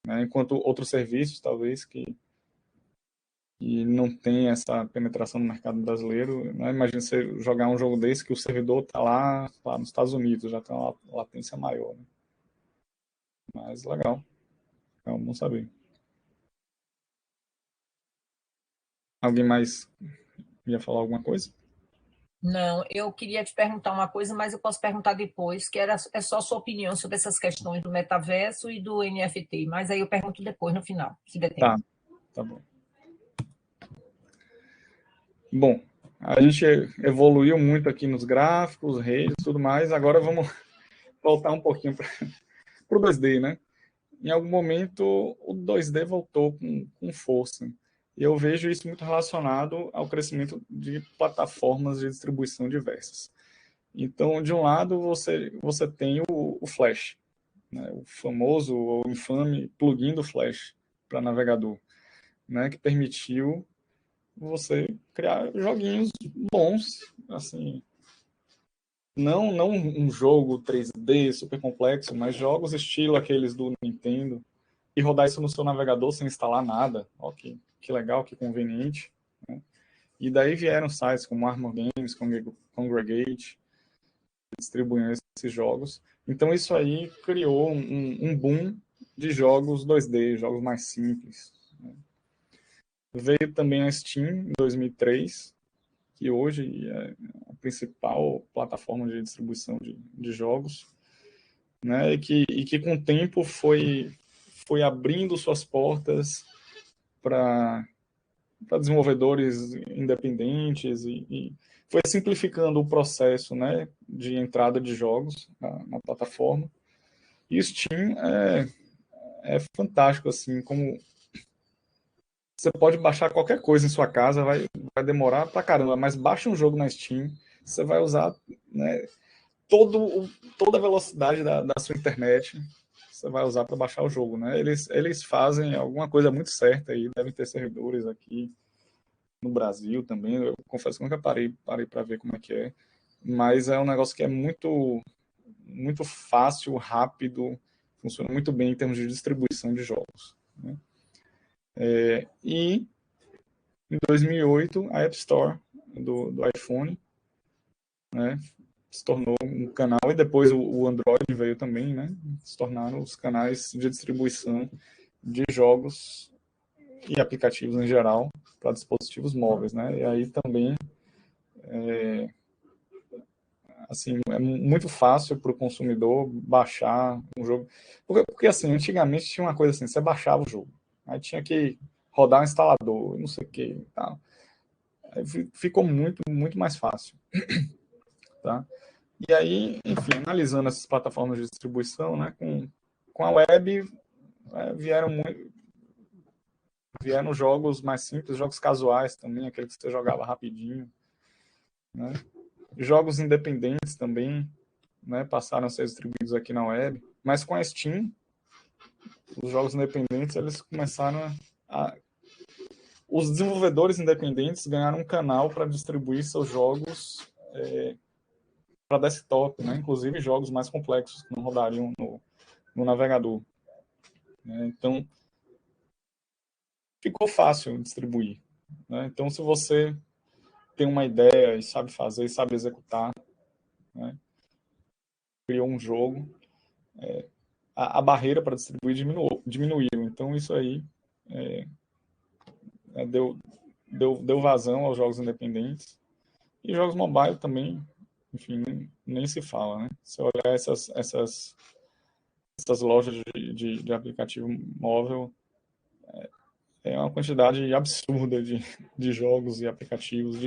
Né? Enquanto outros serviços, talvez, que não tem essa penetração no mercado brasileiro, né? Imagina você jogar um jogo desse que o servidor está lá nos Estados Unidos, já tem uma latência maior, né? Mas legal. É bom saber. Alguém mais ia falar alguma coisa?
Não, eu queria te perguntar uma coisa, mas eu posso perguntar depois, que é só sua opinião sobre essas questões do metaverso e do NFT, mas aí eu pergunto depois, no final, se der tempo.
Tá. Tá bom. Bom, a gente evoluiu muito aqui nos gráficos, redes e tudo mais. Agora vamos voltar um pouquinho para o 2D, né? Em algum momento, o 2D voltou com força. E eu vejo isso muito relacionado ao crescimento de plataformas de distribuição diversas. Então, de um lado, você tem o Flash, né? O famoso ou infame plugin do Flash para navegador, né? Que permitiu você criar joguinhos bons, assim, não um jogo 3D super complexo, mas jogos estilo aqueles do Nintendo, e rodar isso no seu navegador sem instalar nada. Ó, que legal, que conveniente, né? E daí vieram sites como Armor Games, Congregate, que distribuíam esses jogos. Então isso aí criou um boom de jogos 2D, jogos mais simples, né? Veio também a Steam em 2003, que hoje é a principal plataforma de distribuição de jogos, né? E que com o tempo foi abrindo suas portas para desenvolvedores independentes e foi simplificando o processo, né, de entrada de jogos na plataforma. E o Steam é fantástico, assim, como você pode baixar qualquer coisa em sua casa, vai demorar pra caramba, mas baixa um jogo na Steam, você vai usar, né, toda a velocidade da sua internet, você vai usar para baixar o jogo, né? Eles fazem alguma coisa muito certa aí, devem ter servidores aqui no Brasil também. Eu confesso que nunca parei para ver como é que é, mas é um negócio que é muito fácil, rápido, funciona muito bem em termos de distribuição de jogos, né? E em 2008 a App Store do iPhone, né, se tornou um canal, e depois o Android veio também, né, se tornaram os canais de distribuição de jogos e aplicativos em geral para dispositivos móveis, né? E aí também assim, é muito fácil para o consumidor baixar um jogo, porque assim, antigamente tinha uma coisa assim, você baixava o jogo, aí tinha que rodar um instalador, não sei o que, tá? Aí ficou muito mais fácil, tá? E aí, enfim, analisando essas plataformas de distribuição, né, com a web, vieram jogos mais simples, jogos casuais também, aquele que você jogava rapidinho, né? Jogos independentes também, né, passaram a ser distribuídos aqui na web, mas com a Steam, os jogos independentes, eles começaram os desenvolvedores independentes ganharam um canal para distribuir seus jogos para desktop, né? Inclusive jogos mais complexos que não rodariam no navegador, né? Então, ficou fácil distribuir, né? Então, se você tem uma ideia e sabe fazer, sabe executar, né, criou um jogo, a barreira para distribuir diminuiu. Então, isso aí deu vazão aos jogos independentes. E jogos mobile também, enfim, nem se fala, né? Se olhar essas lojas de aplicativo móvel, é uma quantidade absurda de jogos e aplicativos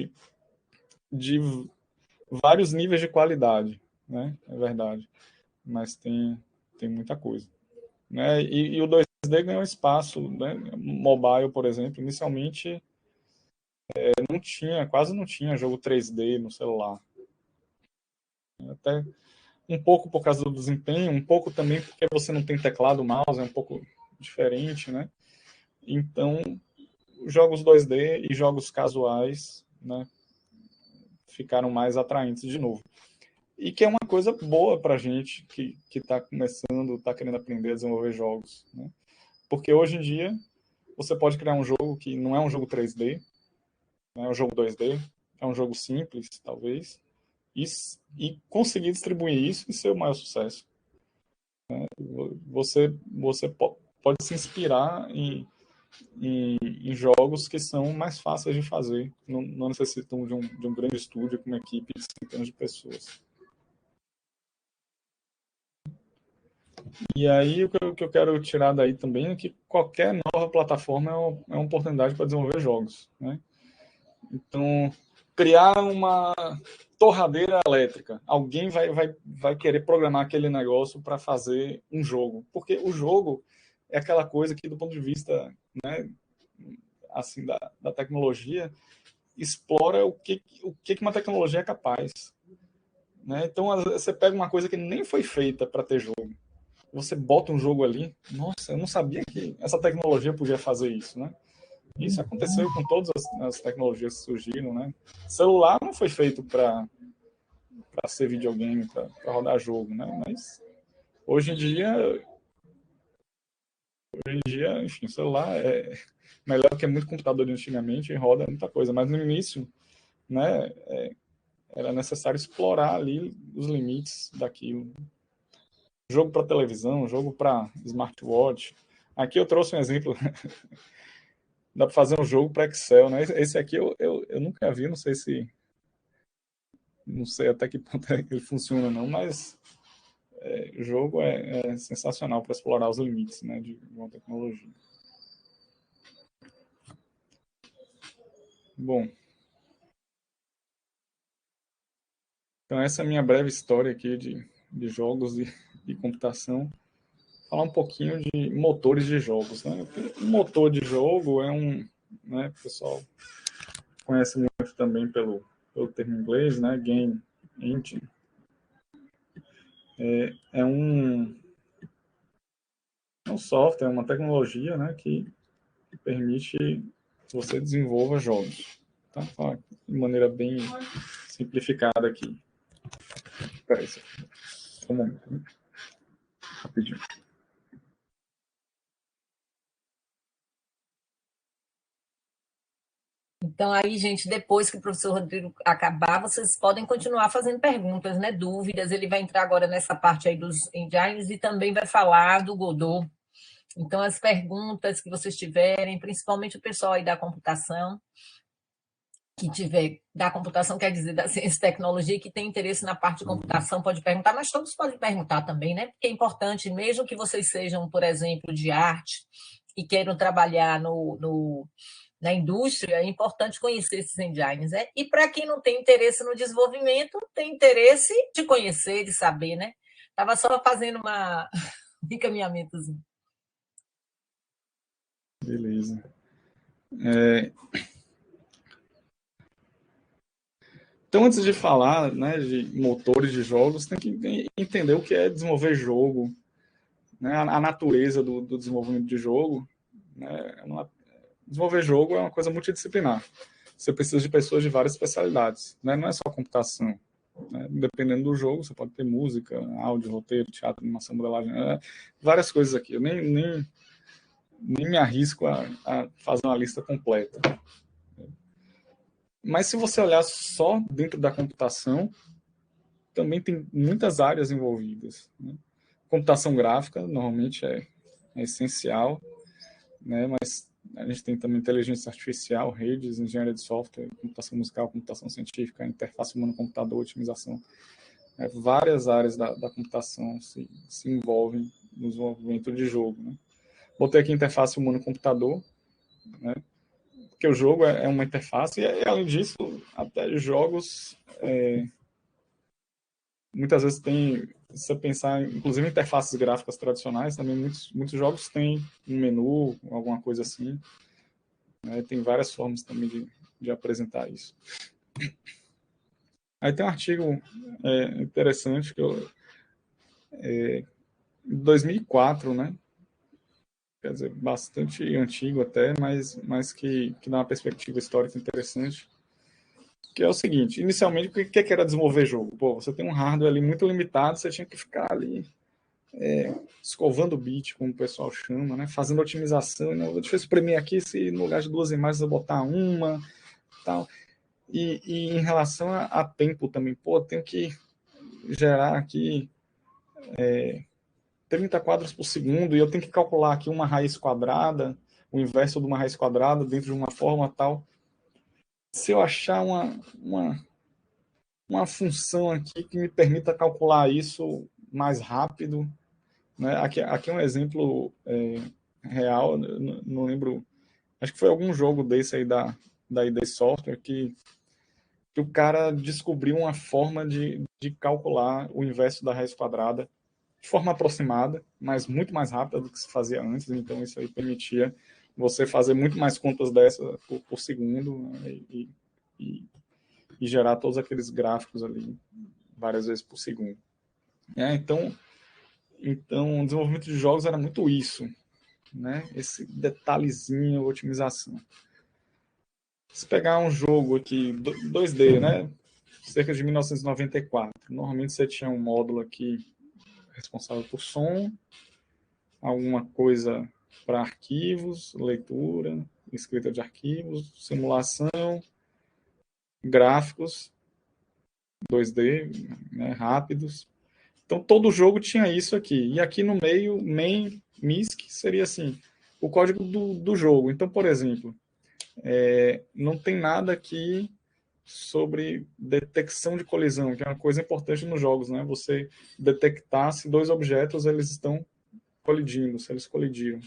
de vários níveis de qualidade, né? É verdade. Mas tem muita coisa, né? E o 2D ganhou espaço, né? Mobile, por exemplo, inicialmente quase não tinha jogo 3D no celular. Até um pouco por causa do desempenho, um pouco também porque você não tem teclado, mouse, é um pouco diferente, né? Então, jogos 2D e jogos casuais, né, ficaram mais atraentes de novo. E que é uma coisa boa para a gente que está começando, está querendo aprender a desenvolver jogos, né? Porque hoje em dia você pode criar um jogo que não é um jogo 3D, não é um jogo 2D, é um jogo simples, talvez, e conseguir distribuir isso e ser o maior sucesso. Você pode se inspirar em jogos que são mais fáceis de fazer, não necessitam de um grande estúdio com uma equipe de centenas de pessoas. E aí, o que eu quero tirar daí também é que qualquer nova plataforma é uma oportunidade para desenvolver jogos, né? Então, criar uma torradeira elétrica. Alguém vai querer programar aquele negócio para fazer um jogo. Porque o jogo é aquela coisa que, do ponto de vista, né, assim, da tecnologia, explora o que uma tecnologia é capaz. Né? Então, você pega uma coisa que nem foi feita para ter jogo. Você bota um jogo ali, nossa, eu não sabia que essa tecnologia podia fazer isso, né? Isso aconteceu com todas as tecnologias que surgiram, né? Celular não foi feito para ser videogame, para rodar jogo, né? Mas hoje em dia, enfim, celular é melhor que muito computador de antigamente e roda muita coisa. Mas no início, né, era necessário explorar ali os limites daquilo. Jogo para televisão, jogo para smartwatch. Aqui eu trouxe um exemplo. Dá para fazer um jogo para Excel, né? Esse aqui eu nunca vi, não sei se. Não sei até que ponto é que ele funciona, não, mas o jogo é sensacional para explorar os limites, né, de uma tecnologia. Bom, então essa é a minha breve história aqui de jogos e computação. Falar um pouquinho de motores de jogos, né? Um motor de jogo né, o pessoal conhece muito também pelo termo inglês, né, Game Engine. É um software, uma tecnologia, né, que permite que você desenvolva jogos. Tá? De maneira bem simplificada aqui. Espera aí, um momento. Rapidinho.
Então, aí, gente, depois que o professor Rodrigo acabar, vocês podem continuar fazendo perguntas, né? Dúvidas. Ele vai entrar agora nessa parte aí dos engines e também vai falar do Godot. Então, as perguntas que vocês tiverem, principalmente o pessoal aí da computação, que tiver da computação, quer dizer, da ciência e tecnologia, que tem interesse na parte de computação, pode perguntar, mas todos podem perguntar também, né? Porque é importante, mesmo que vocês sejam, por exemplo, de arte e queiram trabalhar na indústria, é importante conhecer esses engines, né? E para quem não tem interesse no desenvolvimento, tem interesse de conhecer, de saber, né? Estava só fazendo um encaminhamentozinho.
Beleza. Então, antes de falar, né, de motores de jogos, tem que entender o que é desenvolver jogo, né, a natureza do desenvolvimento de jogo. Né, desenvolver jogo é uma coisa multidisciplinar. Você precisa de pessoas de várias especialidades. Né, não é só computação. Né, dependendo do jogo, você pode ter música, áudio, roteiro, teatro, animação, modelagem, várias coisas aqui. Eu nem me arrisco a fazer uma lista completa. Mas se você olhar só dentro da computação, também tem muitas áreas envolvidas. Né? Computação gráfica, normalmente é essencial, né? Mas a gente tem também inteligência artificial, redes, engenharia de software, computação musical, computação científica, interface humano-computador, otimização. Várias áreas da computação se envolvem no desenvolvimento de jogo. Né? Botei aqui interface humano-computador, né? Porque o jogo é uma interface, e além disso, até jogos muitas vezes tem, se você pensar, inclusive em interfaces gráficas tradicionais, também muitos jogos têm um menu, alguma coisa assim. Né? Tem várias formas também de apresentar isso. Aí tem um artigo interessante que em 2004, né? Quer dizer, bastante antigo até, mas que dá uma perspectiva histórica interessante. Que é o seguinte, inicialmente, o que era desenvolver jogo? Pô, você tem um hardware ali muito limitado, você tinha que ficar ali escovando o bit, como o pessoal chama, né? Fazendo otimização. Né? Deixa eu exprimir aqui se no lugar de duas imagens eu botar uma, tal. E em relação a tempo também, pô, eu tenho que gerar aqui 30 quadros por segundo e eu tenho que calcular aqui uma raiz quadrada, o inverso de uma raiz quadrada dentro de uma forma tal. Se eu achar uma função aqui que me permita calcular isso mais rápido, né? Aqui é um exemplo real, não lembro, acho que foi algum jogo desse aí da ID Software que o cara descobriu uma forma de calcular o inverso da raiz quadrada de forma aproximada, mas muito mais rápida do que se fazia antes. Então, isso aí permitia você fazer muito mais contas dessa por segundo, né? E gerar todos aqueles gráficos ali várias vezes por segundo. Então, o desenvolvimento de jogos era muito isso, né? Esse detalhezinho, otimização. Se pegar um jogo aqui, 2D, né? Cerca de 1994. Normalmente você tinha um módulo aqui responsável por som, alguma coisa para arquivos, leitura, escrita de arquivos, simulação, gráficos 2D, né, rápidos. Então todo jogo tinha isso aqui. E aqui no meio, main, MISC, seria assim, o código do jogo. Então, por exemplo, não tem nada aqui sobre detecção de colisão, que é uma coisa importante nos jogos, né? Você detectar se dois objetos eles estão colidindo, se eles colidiram.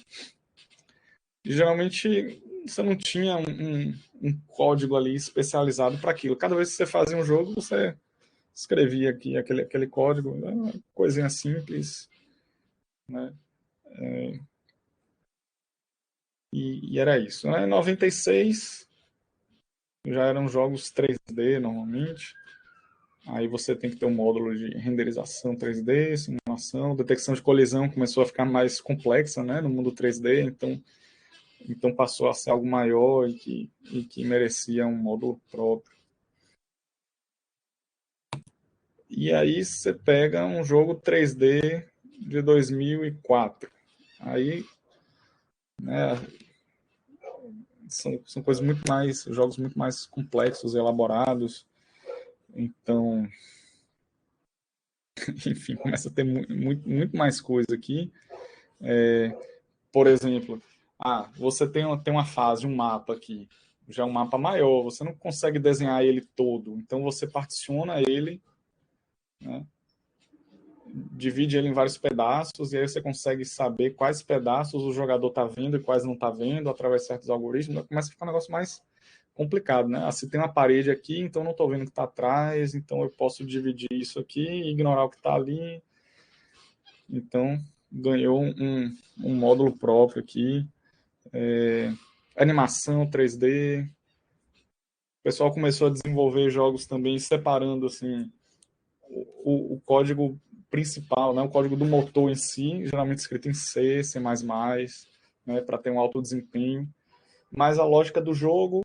E geralmente você não tinha um código ali especializado para aquilo. Cada vez que você fazia um jogo, você escrevia aqui aquele código, né? Uma coisinha simples, né? E era isso. Em 96 já eram jogos 3D normalmente. Aí você tem que ter um módulo de renderização 3D, simulação, detecção de colisão começou a ficar mais complexa, né, no mundo 3D, então passou a ser algo maior e que merecia um módulo próprio. E aí você pega um jogo 3D de 2004. Aí, né, são coisas muito mais, jogos muito mais complexos, elaborados. Então, enfim, começa a ter muito mais coisa aqui. Por exemplo, você tem uma fase, um mapa aqui, já é um mapa maior, você não consegue desenhar ele todo, então você particiona ele, né, divide ele em vários pedaços, e aí você consegue saber quais pedaços o jogador está vendo e quais não está vendo, através de certos algoritmos, começa a ficar um negócio mais complicado, né? Se tem uma parede aqui, então não estou vendo o que está atrás, então eu posso dividir isso aqui e ignorar o que está ali. Então, ganhou um módulo próprio aqui. Animação 3D. O pessoal começou a desenvolver jogos também separando assim o código principal, né, o código do motor em si, geralmente escrito em C, C++, né, para ter um alto desempenho. Mas a lógica do jogo,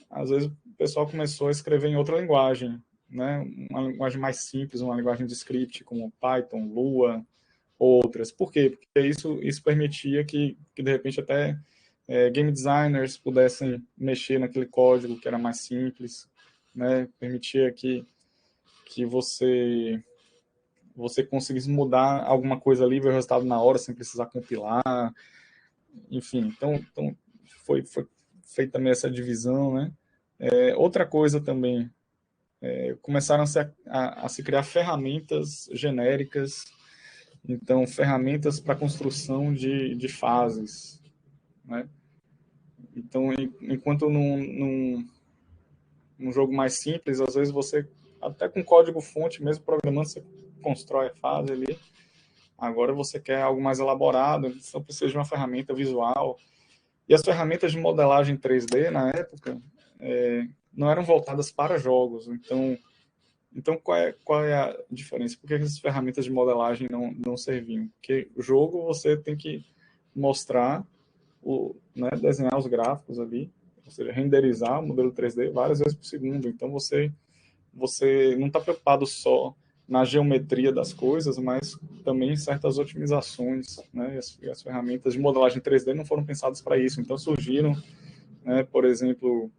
às vezes o pessoal começou a escrever em outra linguagem, né, uma linguagem mais simples, uma linguagem de script como Python, Lua, outras. Por quê? Porque isso permitia que de repente até game designers pudessem mexer naquele código que era mais simples, né? Permitia que você conseguisse mudar alguma coisa ali, ver o resultado na hora, sem precisar compilar, enfim. Então foi feita também essa divisão, né? Outra coisa também, começaram a se criar ferramentas genéricas, então ferramentas para construção de fases, né? Então, enquanto num jogo mais simples, às vezes você, até com código-fonte mesmo, programando, você constrói a fase ali. Agora você quer algo mais elaborado, então precisa de uma ferramenta visual. E as ferramentas de modelagem 3D, na época, não eram voltadas para jogos. Então qual é a diferença? Por que essas ferramentas de modelagem não serviam? Porque o jogo você tem que mostrar, né, desenhar os gráficos ali, ou seja, renderizar o modelo 3D várias vezes por segundo. Então você não está preocupado só na geometria das coisas, mas também em certas otimizações, né? E as ferramentas de modelagem 3D não foram pensadas para isso. Então surgiram, né, por exemplo,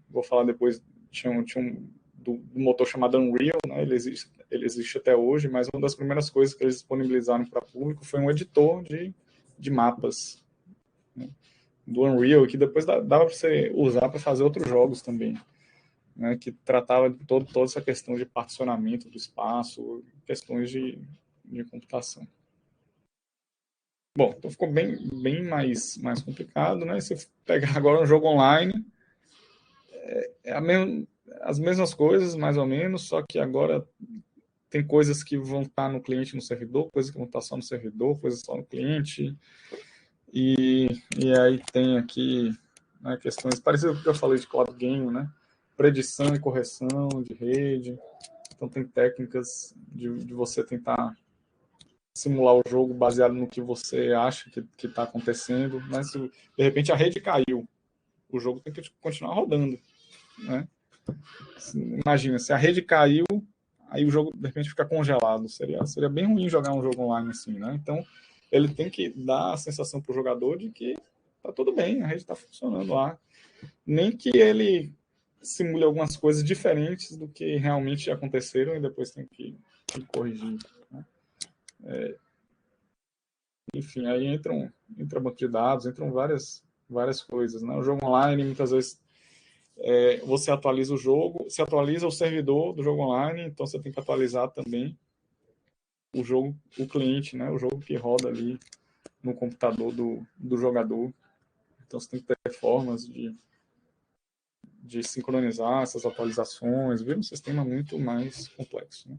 vou falar depois, tinha um do motor chamado Unreal, né? Ele existe até hoje, mas uma das primeiras coisas que eles disponibilizaram para o público foi um editor de mapas, né, do Unreal, que depois dava para você usar para fazer outros jogos também, né, que tratava de toda essa questão de particionamento do espaço, questões de de computação. Bom, então ficou bem mais complicado, né? Se pegar agora um jogo online, as mesmas coisas, mais ou menos, só que agora tem coisas que vão estar no cliente e no servidor, coisas que vão estar só no servidor, coisas só no cliente. E aí tem aqui, né, questões parecidas com o que eu falei de cloud game, né? Predição e correção de rede. Então tem técnicas de você tentar simular o jogo baseado no que você acha que está acontecendo, mas de repente a rede caiu, o jogo tem que continuar rodando, né? Imagina, se a rede caiu, aí o jogo de repente fica congelado, seria bem ruim jogar um jogo online assim, né? Então ele tem que dar a sensação para o jogador de que tá tudo bem, a rede está funcionando lá, nem que ele simule algumas coisas diferentes do que realmente aconteceram e depois tem que corrigir, né? Enfim, aí entra banco de dados, entram várias coisas, né? O jogo online, muitas vezes, você atualiza o jogo, você atualiza o servidor do jogo online, então você tem que atualizar também o cliente, né? O jogo que roda ali no computador do jogador. Então você tem que ter formas de sincronizar essas atualizações, vira um sistema muito mais complexo,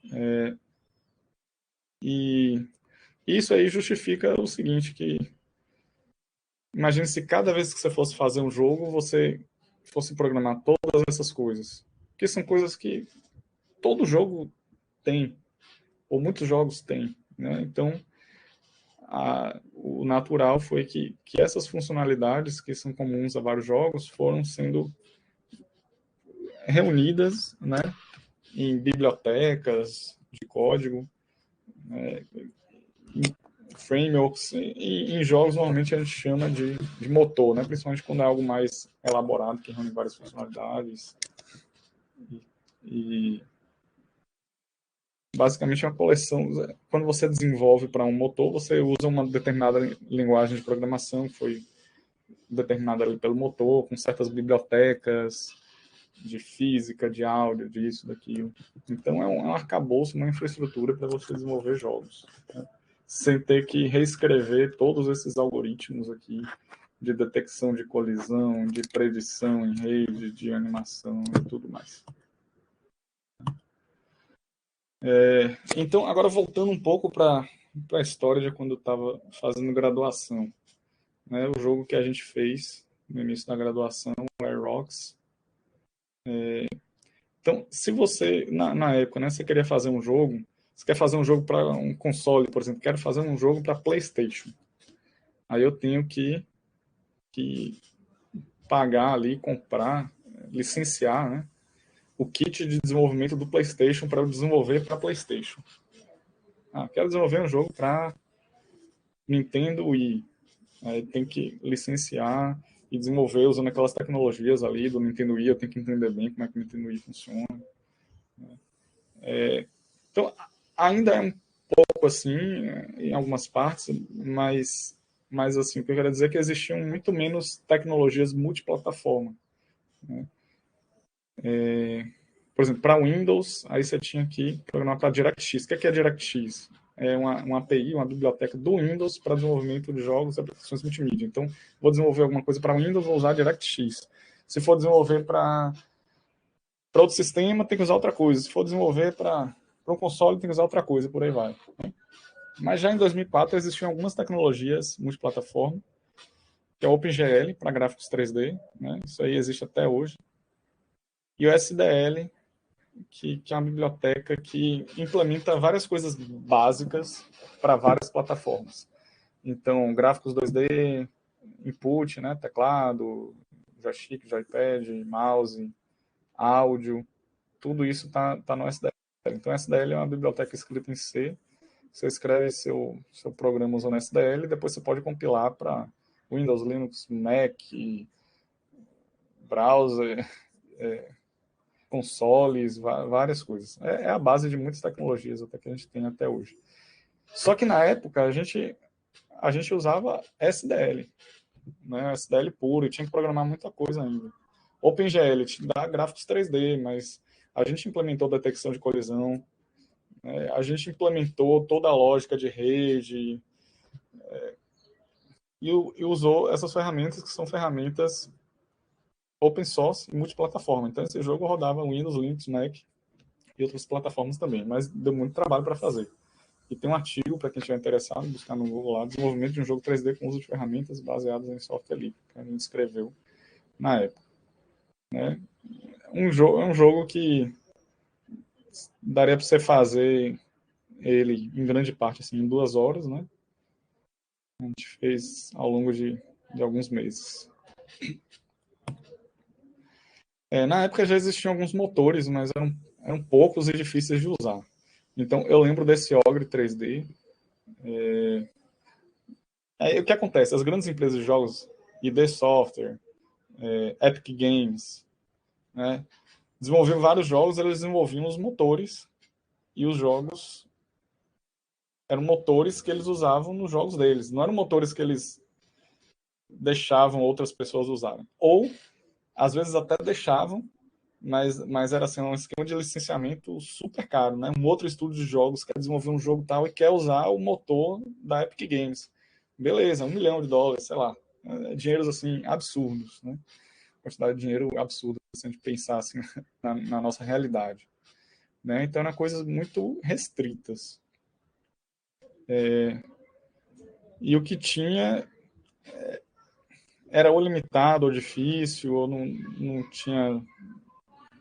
né? E isso aí justifica o seguinte, que imagine se cada vez que você fosse fazer um jogo, você fosse programar todas essas coisas. Que são coisas que todo jogo tem, ou muitos jogos têm, né? Então, o natural foi que essas funcionalidades que são comuns a vários jogos foram sendo reunidas, né, em bibliotecas de código, né, em frameworks, e em jogos normalmente a gente chama de motor, né, principalmente quando é algo mais elaborado, que reúne várias funcionalidades. E basicamente é uma coleção. Quando você desenvolve para um motor, você usa uma determinada linguagem de programação que foi determinada ali pelo motor, com certas bibliotecas de física, de áudio, disso, daquilo. Então é um arcabouço, uma infraestrutura para você desenvolver jogos, né? Sem ter que reescrever todos esses algoritmos aqui de detecção de colisão, de predição em rede, de animação e tudo mais. Então, agora voltando um pouco para a história de quando eu estava fazendo graduação, né? O jogo que a gente fez no início da graduação, o Air Rocks. Então, se você, na época, né, você queria fazer um jogo, você quer fazer um jogo para um console, por exemplo, quero fazer um jogo para PlayStation. Aí eu tenho que pagar ali, comprar, licenciar, né, o kit de desenvolvimento do PlayStation para eu desenvolver para PlayStation. Quero desenvolver um jogo para Nintendo Wii. Aí tem que licenciar e desenvolver usando aquelas tecnologias ali do Nintendo Wii. Eu tenho que entender bem como é que o Nintendo Wii funciona. Então, ainda é um pouco assim, em algumas partes, mas assim, o que eu quero dizer é que existiam muito menos tecnologias multiplataforma, né? Por exemplo, para Windows, aí você tinha que programar para DirectX. O que é DirectX? É uma API, uma biblioteca do Windows para desenvolvimento de jogos e aplicações multimídia. Então, vou desenvolver alguma coisa para Windows, vou usar DirectX. Se for desenvolver para outro sistema, tem que usar outra coisa. Se for desenvolver para um console, tem que usar outra coisa, por aí vai. Mas já em 2004 existiam algumas tecnologias multiplataforma, que é o OpenGL para gráficos 3D, né? Isso aí existe até hoje. E o SDL, que é uma biblioteca que implementa várias coisas básicas para várias plataformas. Então, gráficos 2D, input, né, teclado, joystick, joypad, mouse, áudio, tudo isso está no SDL. Então, o SDL é uma biblioteca escrita em C. Você escreve seu programa usando SDL e depois você pode compilar para Windows, Linux, Mac, browser, consoles, várias coisas. É a base de muitas tecnologias até que a gente tem até hoje. Só que na época a gente usava SDL, né? SDL puro, e tinha que programar muita coisa ainda. OpenGL te dá gráficos 3D, mas a gente implementou detecção de colisão, A gente implementou toda a lógica de rede e usou essas ferramentas que são ferramentas open source e multiplataforma. Então, esse jogo rodava Windows, Linux, Mac e outras plataformas também, mas deu muito trabalho para fazer. E tem um artigo, para quem estiver interessado, buscar no Google lá, desenvolvimento de um jogo 3D com uso de ferramentas baseadas em software livre, que a gente escreveu na época. É um jogo que daria para você fazer ele, em grande parte, assim, em 2 horas, né? A gente fez ao longo de alguns meses. Na época já existiam alguns motores, mas eram poucos e difíceis de usar. Então, eu lembro desse Ogre 3D. Aí, o que acontece? As grandes empresas de jogos, ID Software, Epic Games, né, desenvolviam vários jogos, eles desenvolviam os motores, e os jogos eram motores que eles usavam nos jogos deles. Não eram motores que eles deixavam outras pessoas usarem. Ou, às vezes, até deixavam, mas era assim, um esquema de licenciamento super caro, né? Um outro estúdio de jogos quer desenvolver um jogo tal e quer usar o motor da Epic Games. Beleza, $1 milhão, sei lá. Dinheiros, assim, absurdos, né? Quantidade de dinheiro absurda, se a gente pensar, assim, na nossa realidade. Né? Então, eram coisas muito restritas. E o que tinha era ou limitado, ou difícil, ou não tinha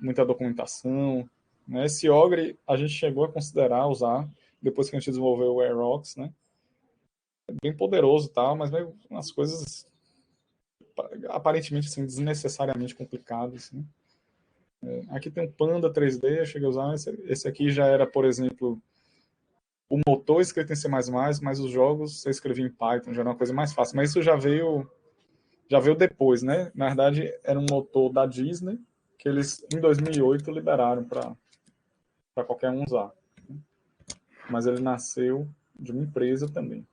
muita documentação. Né? Esse Ogre a gente chegou a considerar usar depois que a gente desenvolveu o Aerox, né? É bem poderoso e tal, mas meio umas coisas aparentemente assim, desnecessariamente complicadas. Né? Aqui tem um Panda 3D, eu cheguei a usar. Esse aqui já era, por exemplo, o motor escrito em C++, mas os jogos você escrevia em Python, já era uma coisa mais fácil. Mas isso já veio depois, né? Na verdade, era um motor da Disney, que eles, em 2008, liberaram para qualquer um usar. Mas ele nasceu de uma empresa também.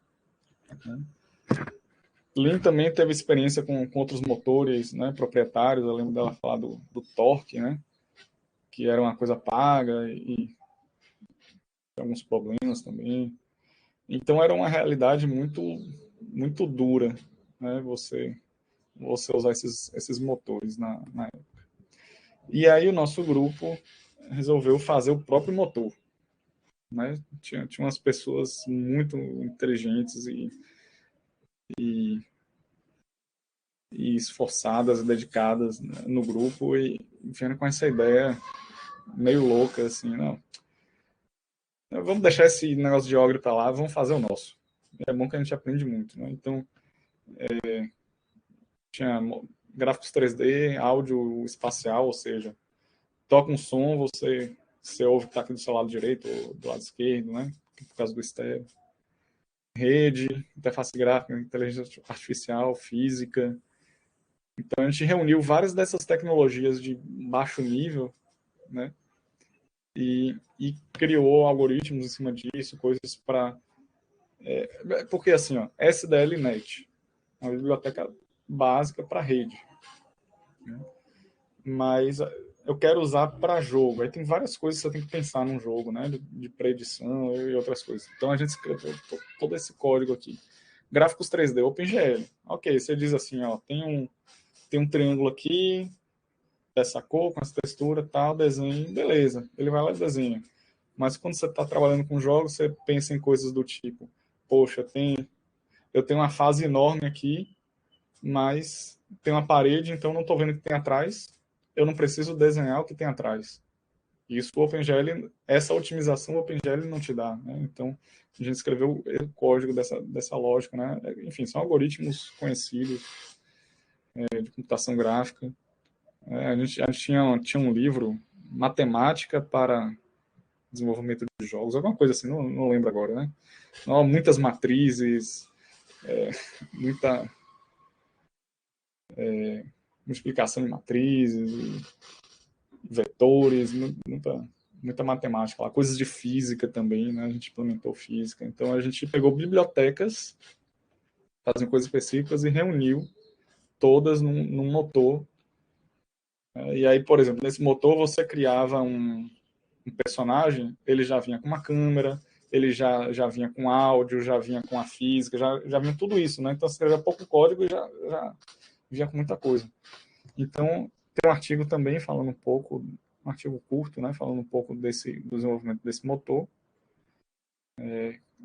Né? Lean também teve experiência com outros motores, né, proprietários. Eu lembro dela falar do Torque, né, que era uma coisa paga e alguns problemas também. Então era uma realidade muito, muito dura, né, você usar esses motores na época. E aí o nosso grupo resolveu fazer o próprio motor. Né? Tinha umas pessoas muito inteligentes e esforçadas, dedicadas no grupo e vieram com essa ideia meio louca, assim, não, vamos deixar esse negócio de Ogre para lá, vamos fazer o nosso. É bom que a gente aprende muito, né? Então, tinha gráficos 3D, áudio espacial, ou seja, toca um som, você ouve que está aqui do seu lado direito ou do lado esquerdo, né? Por causa do estéreo. Rede, interface gráfica, inteligência artificial, física. Então, a gente reuniu várias dessas tecnologias de baixo nível, né? E criou algoritmos em cima disso, coisas para... porque, assim, ó, SDLNet, uma biblioteca básica para rede. Né? Mas eu quero usar para jogo. Aí tem várias coisas que você tem que pensar num jogo, né? De pré-edição e outras coisas. Então, a gente escreveu todo esse código aqui. Gráficos 3D, OpenGL. Ok, você diz assim, ó, tem um triângulo aqui, dessa cor, com essa textura, tal, desenho, beleza. Ele vai lá e desenha. Mas quando você está trabalhando com jogos, você pensa em coisas do tipo, poxa, eu tenho uma fase enorme aqui, mas tem uma parede, então não estou vendo o que tem atrás, eu não preciso desenhar o que tem atrás. Isso o OpenGL, essa otimização o OpenGL não te dá. Né? Então, a gente escreveu o código dessa lógica. Né? Enfim, são algoritmos conhecidos de computação gráfica. A gente tinha um livro, Matemática para Desenvolvimento de Jogos, alguma coisa assim, não lembro agora, né? Muitas matrizes, muita multiplicação de matrizes, vetores, muita matemática lá, coisas de física também, né? A gente implementou física. Então, a gente pegou bibliotecas, fazendo coisas específicas e reuniu todas num motor. E aí, por exemplo, nesse motor você criava um personagem, ele já vinha com uma câmera, ele já vinha com áudio, já vinha com a física, já vinha tudo isso, né? Então, você escrevia pouco código e já vinha com muita coisa. Então, tem um artigo também falando um pouco, um artigo curto, né? Falando um pouco do desenvolvimento desse motor.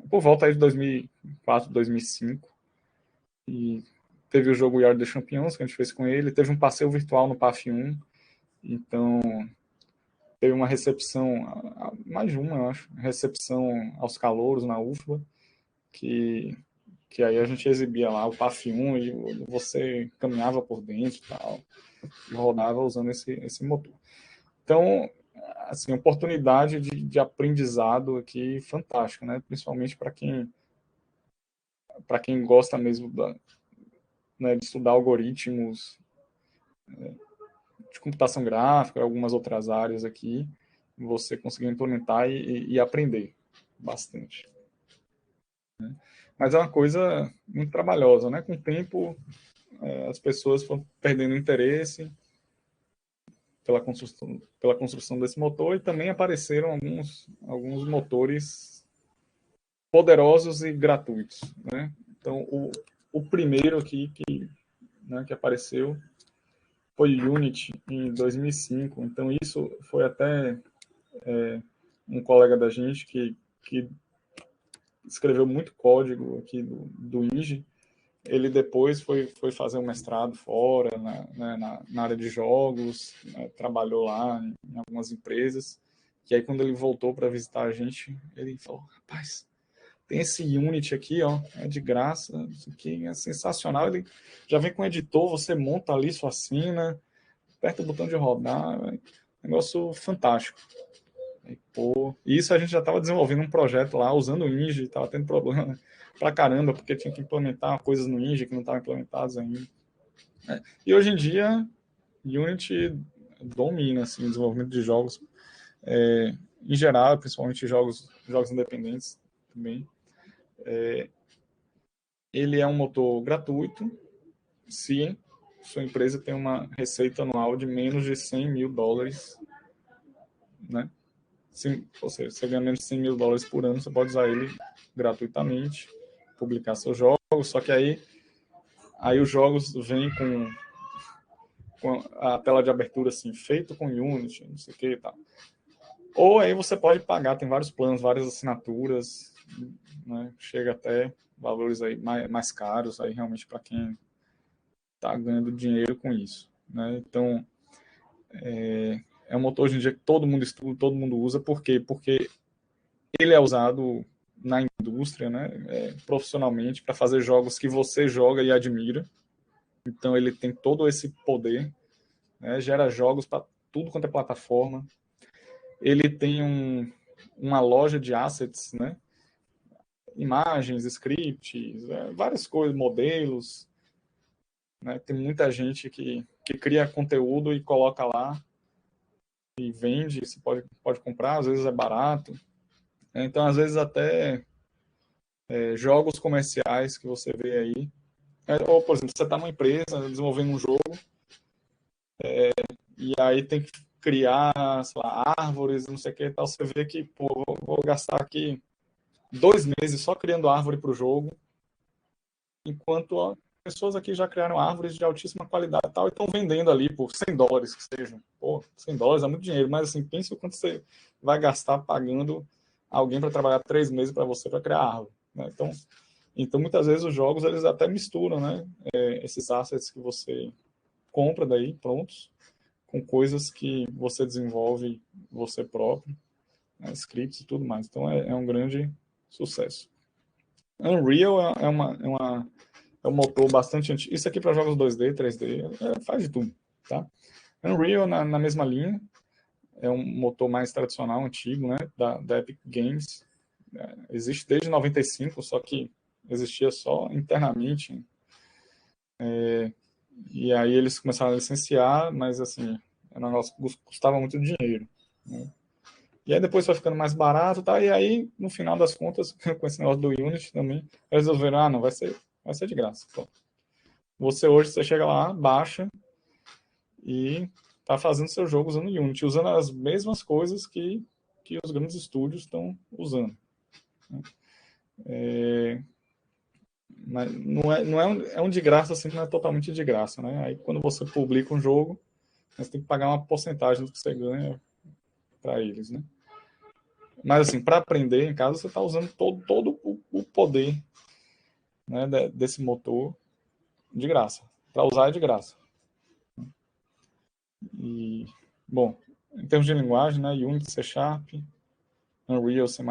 Por volta aí de 2004, 2005. E teve o jogo Yard the Champions, que a gente fez com ele. Teve um passeio virtual no PAF 1. Então, teve uma recepção, mais de uma, eu acho, recepção aos calouros na UFBA, que aí a gente exibia lá o PAF 1 e você caminhava por dentro e tal, e rodava usando esse motor. Então, assim, oportunidade de aprendizado aqui fantástica, né? Principalmente para quem gosta mesmo né, de estudar algoritmos, de computação gráfica, algumas outras áreas aqui, você conseguir implementar e aprender bastante. Né? Mas é uma coisa muito trabalhosa, né? Com o tempo, as pessoas foram perdendo interesse pela construção desse motor, e também apareceram alguns motores poderosos e gratuitos, né? Então, o primeiro aqui que apareceu foi o Unity em 2005. Então, isso foi até um colega da gente que escreveu muito código aqui do INGE. Ele depois foi fazer um mestrado fora, na área de jogos, né, trabalhou lá em algumas empresas. E aí, quando ele voltou para visitar a gente, ele falou: rapaz, tem esse Unity aqui, ó, é de graça, isso aqui é sensacional. Ele já vem com o editor, você monta ali sua cena, aperta o botão de rodar, negócio fantástico. E isso a gente já estava desenvolvendo um projeto lá, usando o INGE, estava tendo problema pra caramba, porque tinha que implementar coisas no INGE que não estavam implementadas ainda. E hoje em dia, Unity domina assim, o desenvolvimento de jogos, em geral, principalmente jogos independentes também. Ele é um motor gratuito, se sua empresa tem uma receita anual de menos de $100 mil, né? Ou seja, você ganha menos de $100 mil por ano, você pode usar ele gratuitamente, publicar seus jogos, só que aí os jogos vêm com a tela de abertura assim, feito com Unity, não sei o que e tal. Ou aí você pode pagar, tem vários planos, várias assinaturas, né? Chega até valores aí mais caros, aí realmente para quem está ganhando dinheiro com isso, né? Então, é um motor hoje em dia que todo mundo estuda, todo mundo usa. Por quê? Porque ele é usado na indústria, né, profissionalmente, para fazer jogos que você joga e admira. Então, ele tem todo esse poder, né, gera jogos para tudo quanto é plataforma. Ele tem uma loja de assets, né, imagens, scripts, várias coisas, modelos. Né, tem muita gente que cria conteúdo e coloca lá e vende, você pode comprar, às vezes é barato. Então, às vezes, até jogos comerciais que você vê aí. Ou, por exemplo, você está numa empresa desenvolvendo um jogo, e aí tem que criar, sei lá, árvores, não sei o que e tal. Você vê que, pô, vou gastar aqui 2 meses só criando árvore para o jogo, enquanto pessoas aqui já criaram árvores de altíssima qualidade e tal, e estão vendendo ali por $100, que seja. Pô, $100 é muito dinheiro, mas assim, pense o quanto você vai gastar pagando alguém para trabalhar 3 meses para você para criar árvore. Né? Então, muitas vezes os jogos eles até misturam, né, esses assets que você compra daí, prontos, com coisas que você desenvolve você próprio, né, scripts e tudo mais. Então, é um grande sucesso. Unreal é um motor bastante antigo. Isso aqui para jogos 2D, 3D, faz de tudo. Tá? Unreal, na mesma linha, é um motor mais tradicional, antigo, né, da Epic Games. Existe desde 95, só que existia só internamente. E aí eles começaram a licenciar, mas assim, o negócio custava muito dinheiro. Né? E aí depois foi ficando mais barato, tá? E aí, no final das contas, com esse negócio do Unity também, eles resolveram, não, vai ser de graça. Então, você chega lá, baixa e tá fazendo seu jogo usando Unity, usando as mesmas coisas que que os grandes estúdios estão usando. Né? Mas é um de graça, assim, não é totalmente de graça, né? Aí quando você publica um jogo, você tem que pagar uma porcentagem do que você ganha para eles, né? Mas assim, para aprender em casa, você está usando todo o poder, né, desse motor de graça. Para usar é de graça. E, bom, em termos de linguagem, né, Unity, C Sharp, Unreal, C++,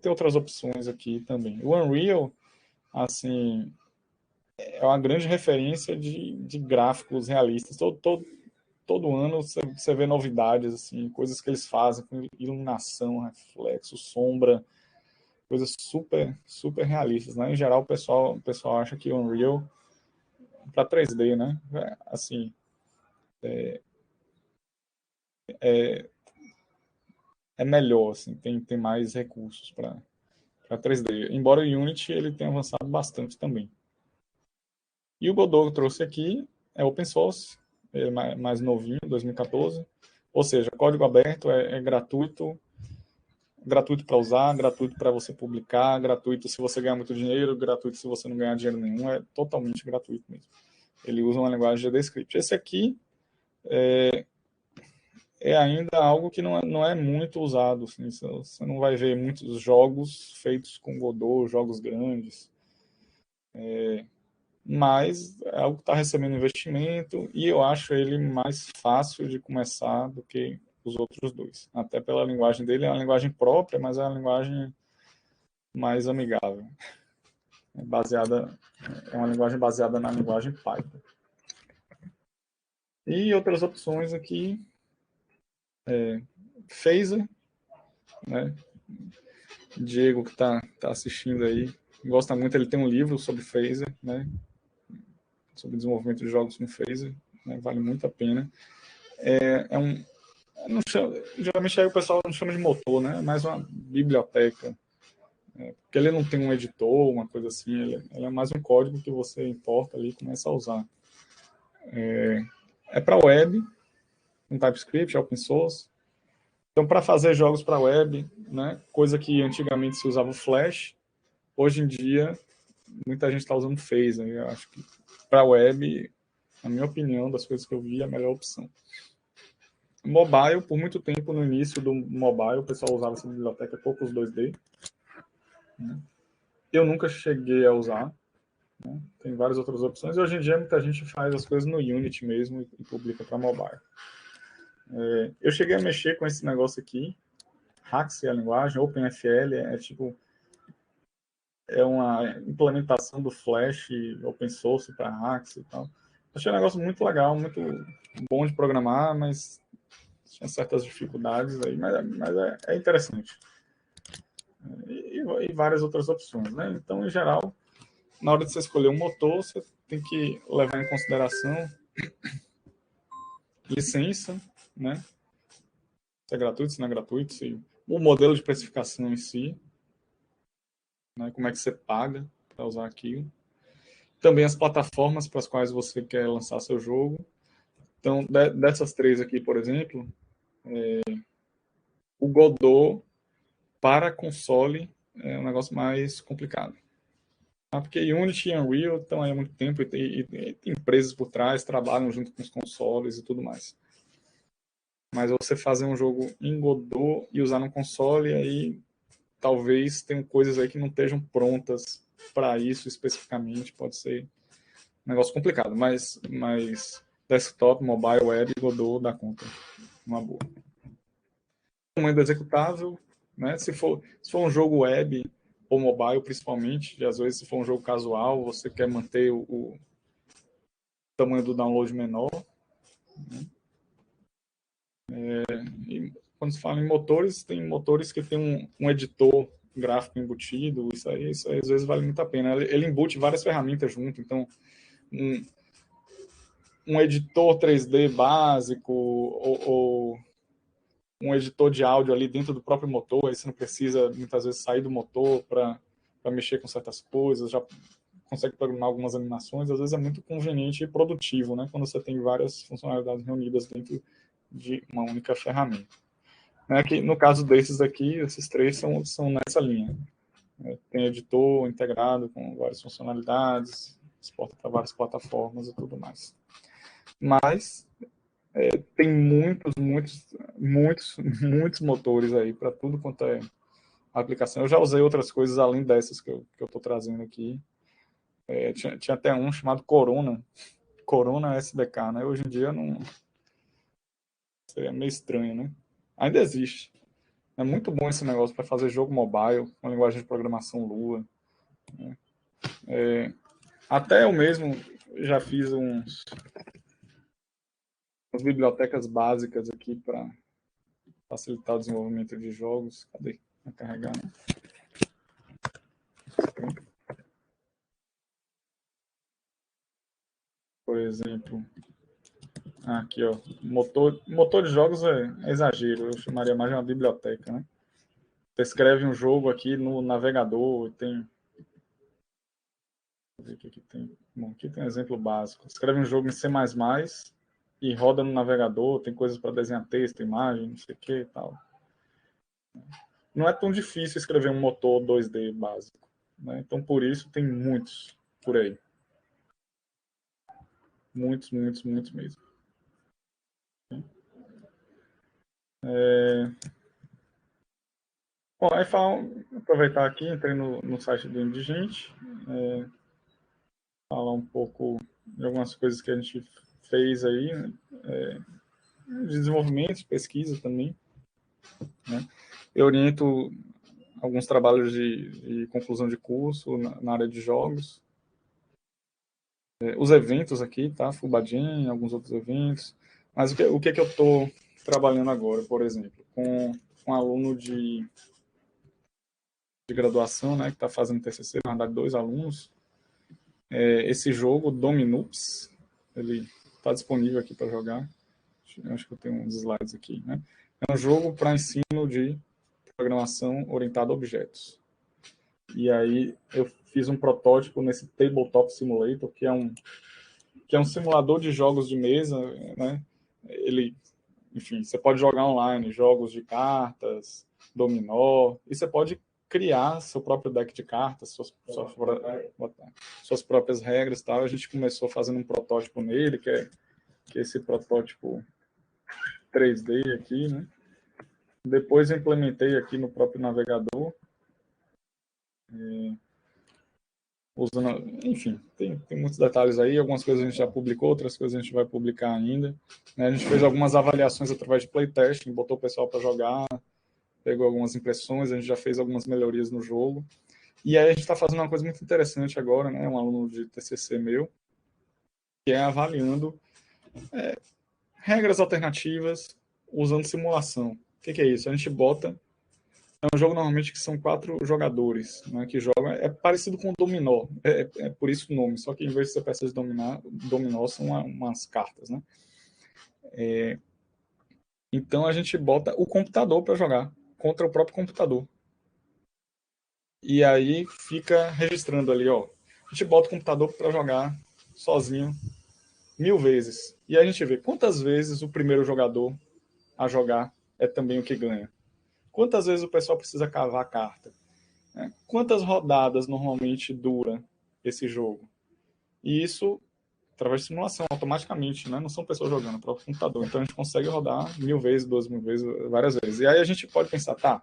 tem outras opções aqui também. O Unreal, assim, é uma grande referência de gráficos realistas. Todo ano você vê novidades, assim, coisas que eles fazem com iluminação, reflexo, sombra, coisas super, super realistas, né? Em geral, o pessoal acha que o Unreal para 3D, né? Assim, é melhor, assim, tem mais recursos para 3D. Embora o Unity ele tenha avançado bastante também. E o Godot que trouxe aqui é open source, é mais novinho, 2014. Ou seja, código aberto, é gratuito para usar, gratuito para você publicar, gratuito se você ganhar muito dinheiro, gratuito se você não ganhar dinheiro nenhum, é totalmente gratuito mesmo. Ele usa uma linguagem de JavaScript. Esse aqui é ainda algo que não é muito usado. Assim, você não vai ver muitos jogos feitos com Godot, jogos grandes. Mas é algo que está recebendo investimento e eu acho ele mais fácil de começar do que os outros dois. Até pela linguagem dele, é uma linguagem própria, mas é uma linguagem mais amigável. É uma linguagem baseada na linguagem Python. E outras opções aqui, Phaser, né? Diego que está assistindo aí, gosta muito, ele tem um livro sobre Phaser, né? Sobre desenvolvimento de jogos com Phaser, né? Vale muito a pena. Geralmente aí o pessoal não chama de motor, né? É mais uma biblioteca. Porque ele não tem um editor, uma coisa assim, ele é mais um código que você importa ali e começa a usar. É para web, um TypeScript, é open source. Então, para fazer jogos para web, né, coisa que antigamente se usava o Flash, hoje em dia muita gente está usando Phaser. Eu acho que para web, na minha opinião, das coisas que eu vi, é a melhor opção. Mobile, por muito tempo no início do mobile, o pessoal usava essa biblioteca poucos 2D. Né? Eu nunca cheguei a usar. Né? Tem várias outras opções. E hoje em dia muita gente faz as coisas no Unity mesmo e publica para mobile. Eu cheguei a mexer com esse negócio aqui. Haxi é a linguagem, OpenFL é uma implementação do Flash open source para Haxi e tal. Achei um negócio muito legal, muito bom de programar, mas tinha certas dificuldades aí, mas é interessante. E várias outras opções, né? Então, em geral, na hora de você escolher um motor, você tem que levar em consideração licença, né? Se é gratuito, se não é gratuito, o modelo de precificação em si, né? Como é que você paga para usar aquilo. Também as plataformas para as quais você quer lançar seu jogo. Então, dessas três aqui, por exemplo, o Godot para console é um negócio mais complicado. Porque Unity e Unreal estão aí há muito tempo e tem empresas por trás, trabalham junto com os consoles e tudo mais. Mas você fazer um jogo em Godot e usar no console, aí talvez tenham coisas aí que não estejam prontas para isso especificamente, pode ser um negócio complicado, mas desktop, mobile, web, Godot dá conta, uma boa. O tamanho do executável, né? Se for um jogo web ou mobile, principalmente, às vezes se for um jogo casual, você quer manter o tamanho do download menor. Né? E quando se fala em motores, tem motores que tem um editor gráfico embutido, isso aí às vezes vale muito a pena. Ele embute várias ferramentas junto, então um editor 3D básico ou um editor de áudio ali dentro do próprio motor, aí você não precisa muitas vezes sair do motor para mexer com certas coisas, já consegue programar algumas animações, às vezes é muito conveniente e produtivo, né, quando você tem várias funcionalidades reunidas dentro de uma única ferramenta. Né, que, no caso desses aqui, esses três são nessa linha. Tem editor integrado com várias funcionalidades, exporta para várias plataformas e tudo mais. Mas tem muitos motores aí para tudo quanto é aplicação. Eu já usei outras coisas além dessas que eu estou trazendo aqui. Tinha até um chamado Corona SDK, né? Hoje em dia não seria meio estranho, né? Ainda existe. É muito bom esse negócio para fazer jogo mobile, com linguagem de programação Lua. Né? Até eu mesmo já fiz umas bibliotecas básicas aqui para facilitar o desenvolvimento de jogos. Cadê? Vai carregar, né? Por exemplo, aqui, ó, motor de jogos é exagero, eu chamaria mais de uma biblioteca, né? Você escreve um jogo aqui no navegador, tem... Deixa eu ver o que tem. Bom, aqui tem um exemplo básico. Escreve um jogo em C++ e roda no navegador, tem coisas para desenhar texto, imagem, não sei o que e tal. Não é tão difícil escrever um motor 2D básico, né? Então, por isso, tem muitos por aí. Muitos mesmo. Bom, aí aproveitar aqui, entrei no site do Indigente, falar um pouco de algumas coisas que a gente fez aí, né? De desenvolvimento, de pesquisa também. Né? Eu oriento alguns trabalhos de conclusão de curso na área de jogos. Os eventos aqui, tá? Fubadin, alguns outros eventos. Mas o que é que eu estou trabalhando agora, por exemplo? Com um aluno de graduação, né, que está fazendo TCC, na verdade, 2 alunos. Esse jogo, Dominups, ele está disponível aqui para jogar. Acho que eu tenho uns slides aqui, né? É um jogo para ensino de programação orientada a objetos. E aí eu fiz um protótipo nesse Tabletop Simulator, que é um simulador de jogos de mesa, né? Enfim, você pode jogar online jogos de cartas, dominó, e você pode criar seu próprio deck de cartas, suas próprias regras e tal. A gente começou fazendo um protótipo nele, que é esse protótipo 3D aqui, né? Depois eu implementei aqui no próprio navegador, usando, enfim, tem muitos detalhes aí, algumas coisas a gente já publicou, outras coisas a gente vai publicar ainda. A gente fez algumas avaliações através de playtesting, botou o pessoal para jogar, pegou algumas impressões, a gente já fez algumas melhorias no jogo. E aí a gente está fazendo uma coisa muito interessante agora, né? Um aluno de TCC meu, que é avaliando regras alternativas usando simulação. O que é isso? A gente bota... É um jogo normalmente que são 4 jogadores, né, que jogam. É parecido com o dominó, é por isso o nome, só que em vez de ser peças de dominó são umas cartas, né? Então a gente bota o computador para jogar contra o próprio computador. E aí fica registrando ali, ó. A gente bota o computador para jogar sozinho 1000 vezes. E aí a gente vê quantas vezes o primeiro jogador a jogar é também o que ganha. Quantas vezes o pessoal precisa cavar a carta. Quantas rodadas normalmente dura esse jogo? E isso através de simulação, automaticamente, né? Não são pessoas jogando, é o próprio computador. Então a gente consegue rodar 1000 vezes, 2000 vezes, várias vezes. E aí a gente pode pensar, tá,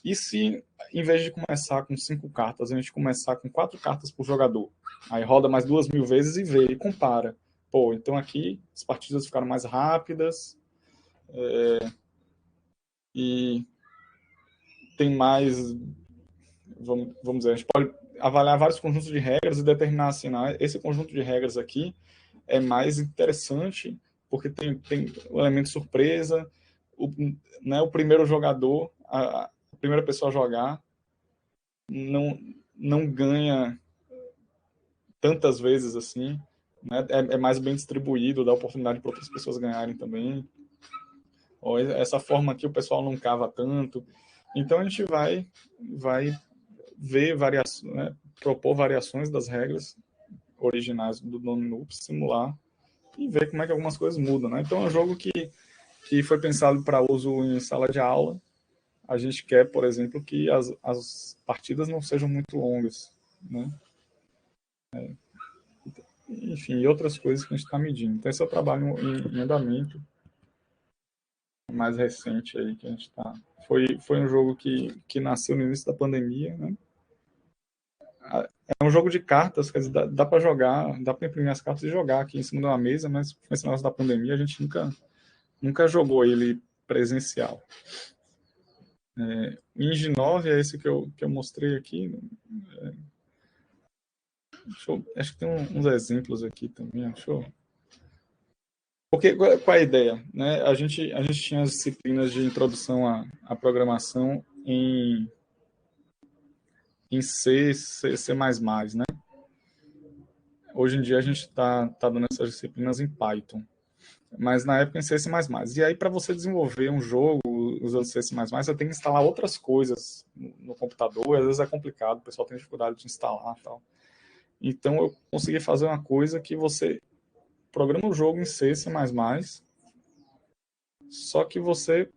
e se em vez de começar com 5 cartas, a gente começar com 4 cartas por jogador? Aí roda mais 2000 vezes e vê, e compara. Pô, então aqui as partidas ficaram mais rápidas, e tem mais... Vamos dizer, a gente pode avaliar vários conjuntos de regras e determinar assim, esse conjunto de regras aqui é mais interessante porque tem o elemento surpresa, o primeiro jogador, a primeira pessoa a jogar não ganha tantas vezes assim, né? É mais bem distribuído, dá oportunidade para outras pessoas ganharem também. Ou essa forma aqui o pessoal não cava tanto. Então a gente vai ver variações, né? Propor variações das regras originais do Dominup, simular e ver como é que algumas coisas mudam, né? Então é um jogo que que foi pensado para uso em sala de aula. A gente quer, por exemplo, que as partidas não sejam muito longas, né? Enfim, e outras coisas que a gente está medindo. Então, esse é o trabalho em andamento mais recente aí que a gente está. Foi um jogo que nasceu no início da pandemia, né? É um jogo de cartas, quer dizer, dá para jogar, dá para imprimir as cartas e jogar aqui em cima de uma mesa, mas com esse negócio da pandemia a gente nunca jogou ele presencial. O Ing 9 é esse que eu mostrei aqui. Acho que tem uns exemplos aqui também. Porque, qual é a ideia? Né? A gente tinha as disciplinas de introdução à programação em C, C++, né? Hoje em dia a gente está dando essas disciplinas em Python, mas na época em C++. E aí, para você desenvolver um jogo usando C++, você tem que instalar outras coisas no computador, e às vezes é complicado, o pessoal tem dificuldade de instalar e tal. Então, eu consegui fazer uma coisa que você programa o jogo em C++, só que você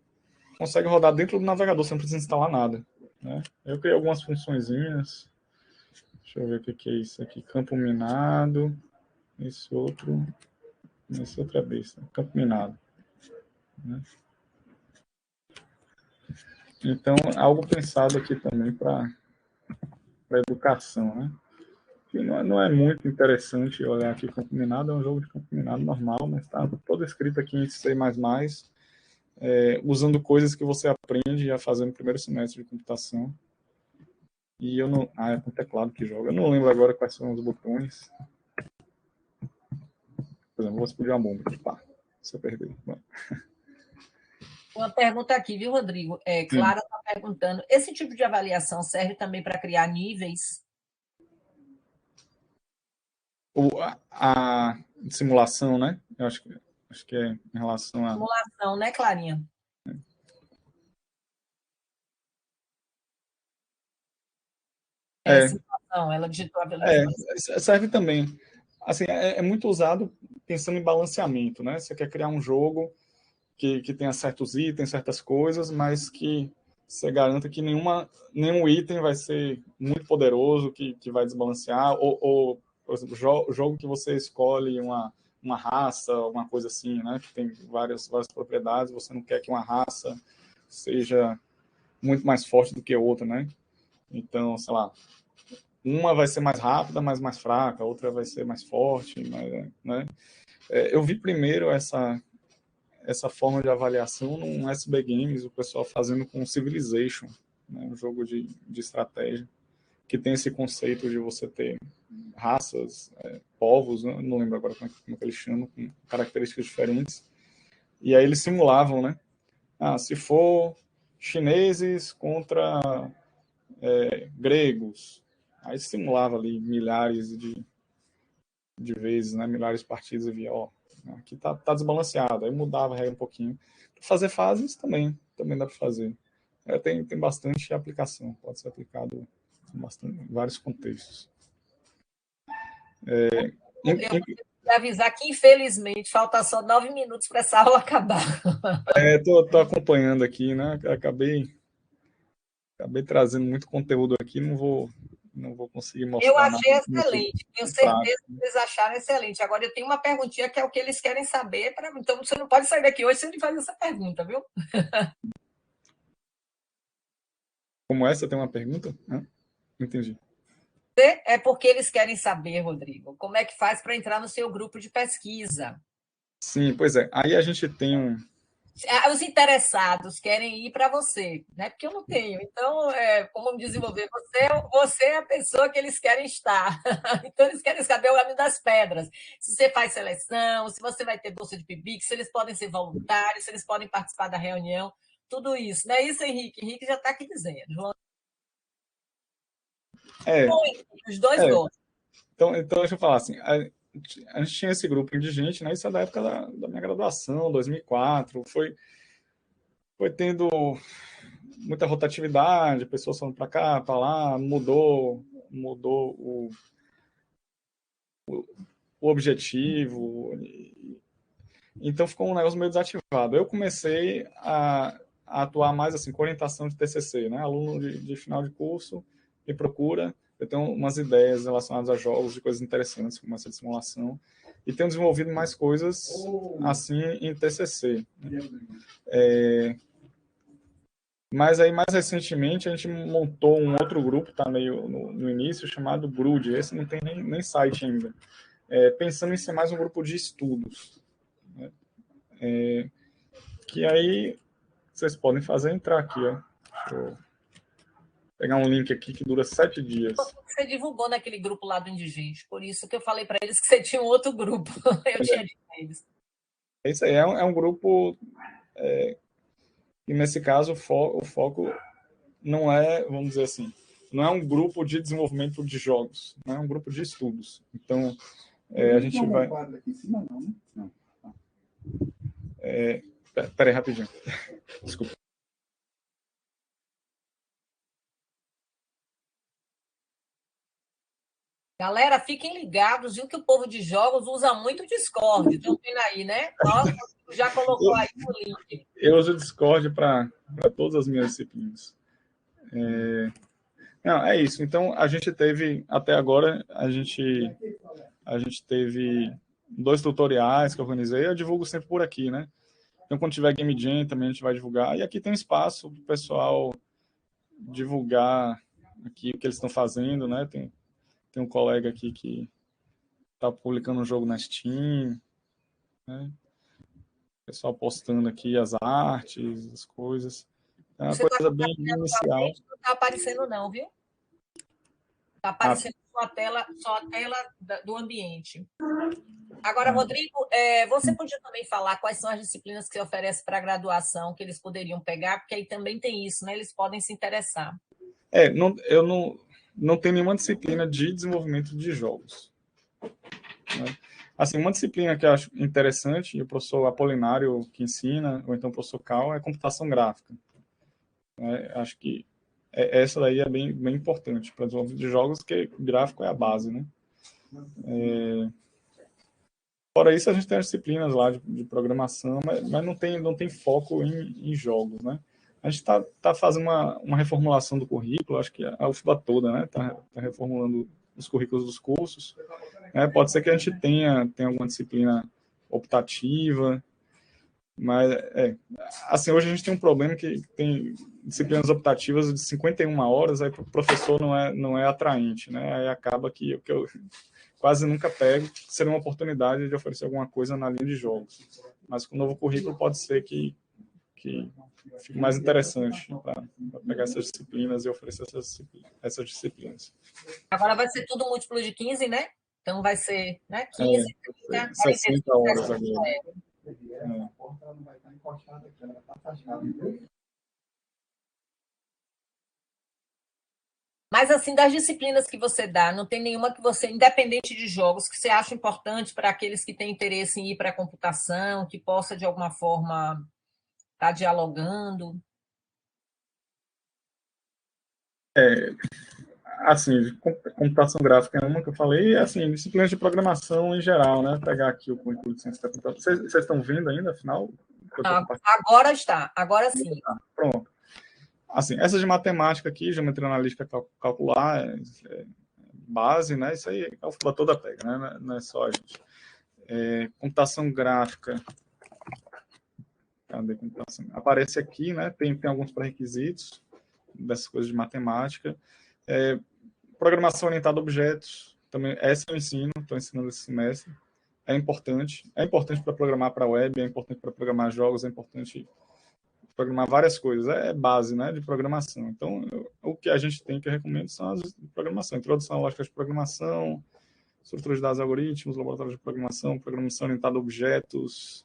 consegue rodar dentro do navegador, você não precisa instalar nada. Né? Eu criei algumas funçõezinhas. Deixa eu ver o que é isso aqui. Campo minado. Esse outro é besta. Campo minado. Né? Então, algo pensado aqui também para educação. Né? Que não é muito interessante olhar aqui campo minado. É um jogo de campo minado normal, mas está todo escrito aqui em C++. Usando coisas que você aprende a fazer no primeiro semestre de computação. E eu não... é com teclado que joga. Eu não lembro agora quais são os botões. Por exemplo, vou explodir uma bomba aqui. Pá, se eu perder.
Uma pergunta aqui, viu, Rodrigo? Clara está perguntando, esse tipo de avaliação serve também para criar níveis?
A simulação, né? Eu acho que é em relação a...
Simulação, né, Clarinha? Simulação, ela digitou a velocidade.
Serve também. Assim, é muito usado pensando em balanceamento, né? Você quer criar um jogo que tenha certos itens, certas coisas, mas que você garanta que nenhum item vai ser muito poderoso, que vai desbalancear, ou por exemplo, o jogo que você escolhe uma raça, uma coisa assim, né? Que tem várias propriedades, você não quer que uma raça seja muito mais forte do que a outra, né? Então, sei lá, uma vai ser mais rápida, mas mais fraca, a outra vai ser mais forte, né? Eu vi primeiro essa forma de avaliação num SB Games, o pessoal fazendo com Civilization, né? Um jogo de estratégia, que tem esse conceito de você ter raças, povos, né? Não lembro agora como é que eles chamam, com características diferentes, e aí eles simulavam, né? Se for chineses contra gregos, aí simulava ali milhares de vezes, né? Milhares de partidas e via, aqui tá desbalanceado, aí mudava a regra um pouquinho. Fazer fases também dá para fazer. Tem bastante aplicação, pode ser aplicado em vários contextos.
Eu vou avisar que, infelizmente, falta só 9 minutos para essa aula acabar.
Tô acompanhando aqui, né? Acabei trazendo muito conteúdo aqui, não vou conseguir mostrar.
Eu achei excelente, tenho certeza que eles acharam excelente. Agora, eu tenho uma perguntinha que é o que eles querem saber, então você não pode sair daqui hoje sem fazer essa pergunta, viu?
Como essa, tem uma pergunta? Não entendi.
É porque eles querem saber, Rodrigo, como é que faz para entrar no seu grupo de pesquisa.
Sim, pois é. Aí a gente tem
Os interessados querem ir para você, né? Porque eu não tenho. Então, como desenvolver? Você é a pessoa que eles querem estar. Então, eles querem saber o caminho das pedras. Se você faz seleção, se você vai ter bolsa de PIBIC, se eles podem ser voluntários, se eles podem participar da reunião, tudo isso. Não é isso, Henrique? Henrique já está aqui dizendo. João... Os dois gostam.
Então, deixa eu falar assim. A gente tinha esse grupo de gente, né? Isso é da época da minha graduação, 2004. Foi tendo muita rotatividade, pessoas falando para cá, para lá, mudou o objetivo. Então ficou um negócio meio desativado. Eu comecei a atuar mais assim com orientação de TCC, né? Aluno de final de curso me procura, eu tenho umas ideias relacionadas a jogos, de coisas interessantes, como essa de simulação, e tenho desenvolvido mais coisas assim em TCC. Mas aí, mais recentemente, a gente montou um outro grupo, tá meio no início, chamado GRUD. Esse não tem nem site ainda. Pensando em ser mais um grupo de estudos. Né? Que aí vocês podem fazer entrar aqui, ó. Deixa eu pegar um link aqui que dura 7 dias.
Você divulgou naquele grupo lá do Indigente, por isso que eu falei para eles que você tinha um outro grupo. Eu tinha dito para eles.
É isso aí, é um grupo e nesse caso o foco não é, vamos dizer assim, não é um grupo de desenvolvimento de jogos, não é um grupo de estudos. Então, a gente vai... Aqui em cima, não, né? Não. Peraí, rapidinho. Desculpa.
Galera, fiquem ligados, viu que o povo de jogos usa muito o Discord. Estão vendo aí, né? Ó, já colocou aí o link.
Eu uso o Discord para todas as minhas disciplinas. Não, é isso. Então, a gente teve, até agora, a gente teve 2 tutoriais que eu organizei. Eu divulgo sempre por aqui, né? Então, quando tiver Game Jam, também a gente vai divulgar. E aqui tem um espaço para o pessoal divulgar aqui o que eles estão fazendo, né? Tem um colega aqui que está publicando um jogo na Steam, né? O pessoal postando aqui as artes, as coisas. É uma coisa bem inicial.
Não está aparecendo não, viu? Está aparecendo só a tela do ambiente. Agora, Rodrigo, você podia também falar quais são as disciplinas que você oferece para a graduação que eles poderiam pegar, porque aí também tem isso, né? Eles podem se interessar.
Eu não tenho nenhuma disciplina de desenvolvimento de jogos. Né? Assim, uma disciplina que eu acho interessante, e o professor Apolinário que ensina, ou então o professor Cal, é computação gráfica. Acho que essa daí é bem importante para o desenvolvimento de jogos, porque gráfico é a base, né? Fora isso, a gente tem as disciplinas lá de programação, mas não tem foco em jogos, né? A gente está fazendo uma reformulação do currículo, acho que a UFBA toda, né? Está reformulando os currículos dos cursos. Pode ser que a gente tenha alguma disciplina optativa, mas, assim, hoje a gente tem um problema que tem disciplinas optativas de 51 horas, aí para o professor não é atraente, né? Aí acaba que o que eu quase nunca pego seria uma oportunidade de oferecer alguma coisa na linha de jogos. Mas com o novo currículo pode ser que fique mais interessante para pegar essas disciplinas e oferecer essas disciplinas.
Agora vai ser tudo múltiplo de 15, né? Então vai ser, né? 15, 30,
60 horas agora.
Mas, assim, das disciplinas que você dá, não tem nenhuma que você, independente de jogos, que você acha importante para aqueles que têm interesse em ir para a computação, que possa, de alguma forma, estar dialogando?
Assim, computação gráfica é uma que eu falei, e assim, disciplinas de programação em geral, né? Pegar aqui o currículo de ciência da computação. Vocês estão vendo ainda, afinal?
Agora está, agora sim.
Pronto. Assim, essa de matemática aqui, geometria analítica calcular, base, né? Isso aí a UFBA toda pega, né? Não é só a gente. Computação gráfica. Cadê computação? Aparece aqui, né? Tem alguns pré-requisitos dessas coisas de matemática. Programação orientada a objetos, também essa eu ensino, estou ensinando esse semestre. É importante para programar para web, é importante para programar jogos, é importante programar várias coisas, é base, né, de programação. Então, o que a gente tem que eu recomendo são as de programação, introdução à lógica de programação, estrutura de dados e algoritmos, laboratório de programação, programação orientada a objetos.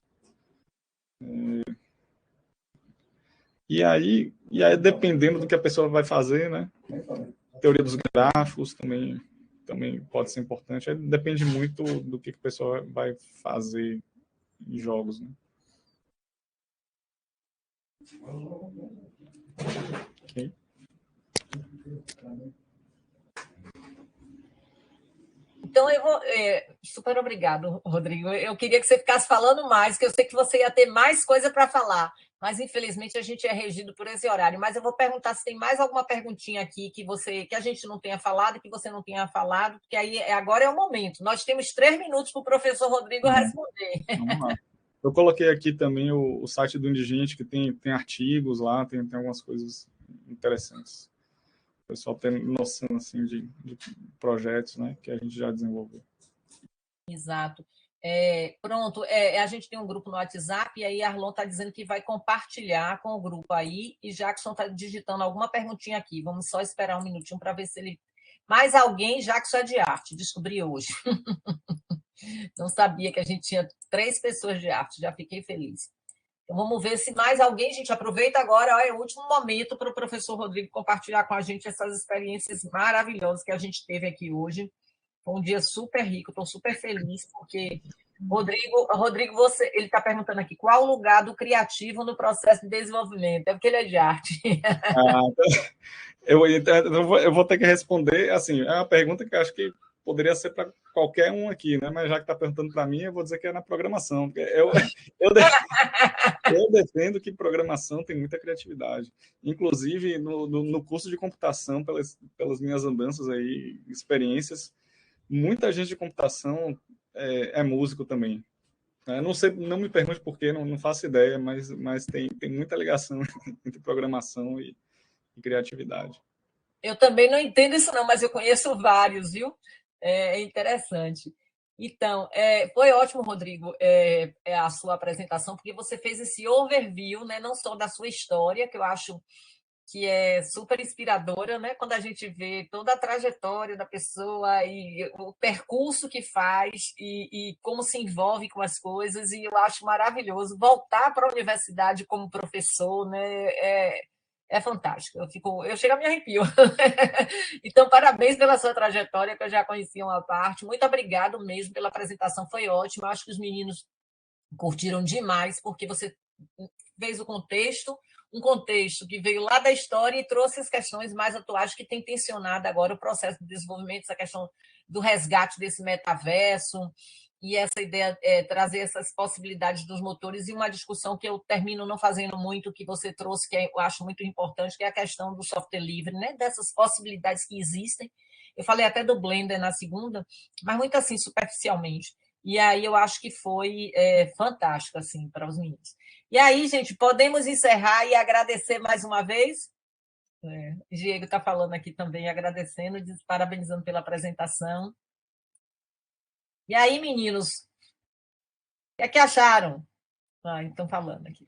E aí, dependendo do que a pessoa vai fazer, né, teoria dos gráficos também pode ser importante. Aí depende muito do que a pessoa vai fazer em jogos, né? Okay.
Então, eu vou. Super obrigado, Rodrigo. Eu queria que você ficasse falando mais, que eu sei que você ia ter mais coisa para falar, mas infelizmente a gente é regido por esse horário. Mas eu vou perguntar se tem mais alguma perguntinha aqui que a gente não tenha falado, que você não tenha falado, porque aí agora é o momento. Nós temos 3 minutos para o professor Rodrigo responder.
Vamos lá. Eu coloquei aqui também o site do Indigente, que tem artigos lá, tem algumas coisas interessantes. O pessoal tem noção assim, de projetos, né, que a gente já desenvolveu.
Exato. Pronto, a gente tem um grupo no WhatsApp e aí a Arlon está dizendo que vai compartilhar com o grupo aí e Jackson está digitando alguma perguntinha aqui. Vamos só esperar um minutinho para ver se ele... Mais alguém, Jackson é de arte, descobri hoje. Não sabia que a gente tinha 3 pessoas de arte, já fiquei feliz. Então, vamos ver se mais alguém, gente, aproveita agora, é o último momento para o professor Rodrigo compartilhar com a gente essas experiências maravilhosas que a gente teve aqui hoje. Foi um dia super rico, estou super feliz, porque Rodrigo ele está perguntando aqui, qual o lugar do criativo no processo de desenvolvimento? É porque ele é de arte.
Eu vou ter que responder, assim, é uma pergunta que eu acho que poderia ser para qualquer um aqui, né? Mas já que está perguntando para mim, eu vou dizer que é na programação. Porque eu defendo que programação tem muita criatividade. Inclusive, no curso de computação, pelas minhas andanças aí, experiências, muita gente de computação é músico também. Não sei, não me pergunte por quê, não faço ideia, mas tem muita ligação entre programação e criatividade.
Eu também não entendo isso não, mas eu conheço vários, viu? É interessante. Então, foi ótimo, Rodrigo, a sua apresentação, porque você fez esse overview, né, não só da sua história, que eu acho que é super inspiradora, né? Quando a gente vê toda a trajetória da pessoa e o percurso que faz e como se envolve com as coisas, e eu acho maravilhoso voltar para a universidade como professor, né? É fantástico. Eu chego a me arrepio. Então, parabéns pela sua trajetória, que eu já conhecia uma parte. Muito obrigado mesmo pela apresentação, foi ótimo. Acho que os meninos curtiram demais, porque você fez um contexto que veio lá da história e trouxe as questões mais atuais que tem tensionado agora o processo de desenvolvimento, essa questão do resgate desse metaverso e essa ideia, trazer essas possibilidades dos motores e uma discussão que eu termino não fazendo muito, que você trouxe, que eu acho muito importante, que é a questão do software livre, né? Dessas possibilidades que existem. Eu falei até do Blender na segunda, mas muito assim, superficialmente. E aí eu acho que foi fantástico assim, para os meninos. E aí, gente, podemos encerrar e agradecer mais uma vez? Diego está falando aqui também, agradecendo, parabenizando pela apresentação. E aí, meninos, o que acharam? Estão falando aqui.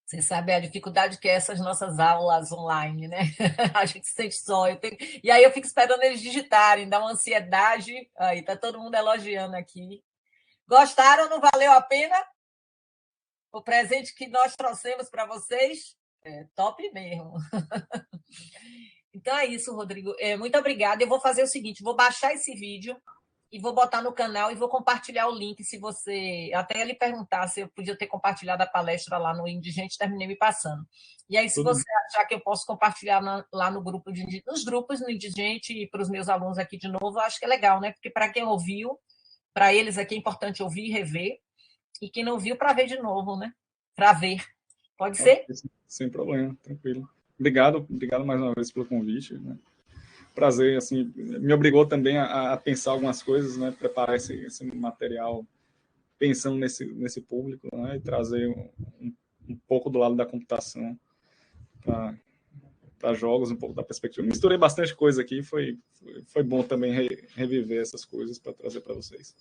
Você sabe a dificuldade que é essas nossas aulas online, né? A gente se sente só. E aí eu fico esperando eles digitarem, dá uma ansiedade. Aí está todo mundo elogiando aqui. Gostaram? Não valeu a pena? O presente que nós trouxemos para vocês? Top mesmo. Então é isso, Rodrigo. Muito obrigada. Eu vou fazer o seguinte: vou baixar esse vídeo e vou botar no canal e vou compartilhar o link. Se você até ele perguntar se eu podia ter compartilhado a palestra lá no Indigente, terminei me passando. E aí, se você achar que eu posso compartilhar lá no grupo nos grupos no Indigente e para os meus alunos aqui de novo, eu acho que é legal, né? Porque para quem ouviu, para eles aqui é importante ouvir e rever. E quem não viu, para ver de novo, né? Para ver. Pode ser?
Sem problema, tranquilo. Obrigado mais uma vez pelo convite, né? Prazer, assim, me obrigou também a pensar algumas coisas, né? Preparar esse material pensando nesse público, né? E trazer um pouco do lado da computação para jogos, um pouco da perspectiva. Misturei bastante coisa aqui, foi bom também reviver essas coisas para trazer para vocês.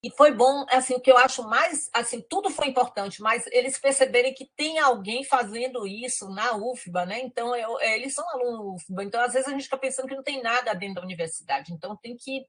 E foi bom, assim, o que eu acho mais, assim, tudo foi importante, mas eles perceberem que tem alguém fazendo isso na UFBA, né? Então, eles são alunos UFBA, então, às vezes, a gente fica pensando que não tem nada dentro da universidade, então tem que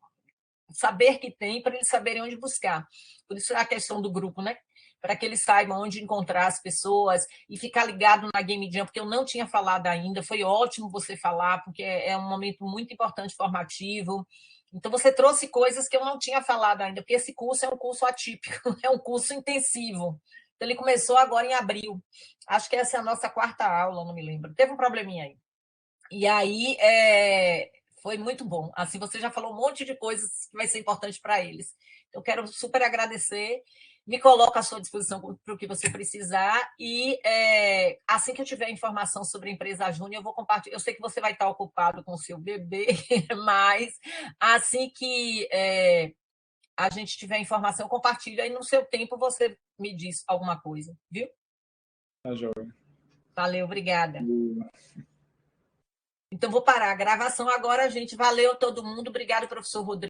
saber que tem para eles saberem onde buscar. Por isso a questão do grupo, né? Para que eles saibam onde encontrar as pessoas e ficar ligado na Game Jam, porque eu não tinha falado ainda, foi ótimo você falar, porque é um momento muito importante, formativo. Então, você trouxe coisas que eu não tinha falado ainda, porque esse curso é um curso atípico, é um curso intensivo. Então, ele começou agora em abril. Acho que essa é a nossa 4ª aula, não me lembro. Teve um probleminha aí. E aí, Foi muito bom. Assim, você já falou um monte de coisas que vai ser importante para eles. Eu quero super agradecer. Me coloco à sua disposição para o que você precisar. E assim que eu tiver informação sobre a empresa Júnior, eu vou compartilhar. Eu sei que você vai estar ocupado com o seu bebê, mas assim que a gente tiver informação, compartilha. E no seu tempo você me diz alguma coisa, viu?
Tá joia.
Valeu, obrigada. Então, vou parar a gravação agora, gente. Valeu todo mundo. Obrigado, professor Rodrigo.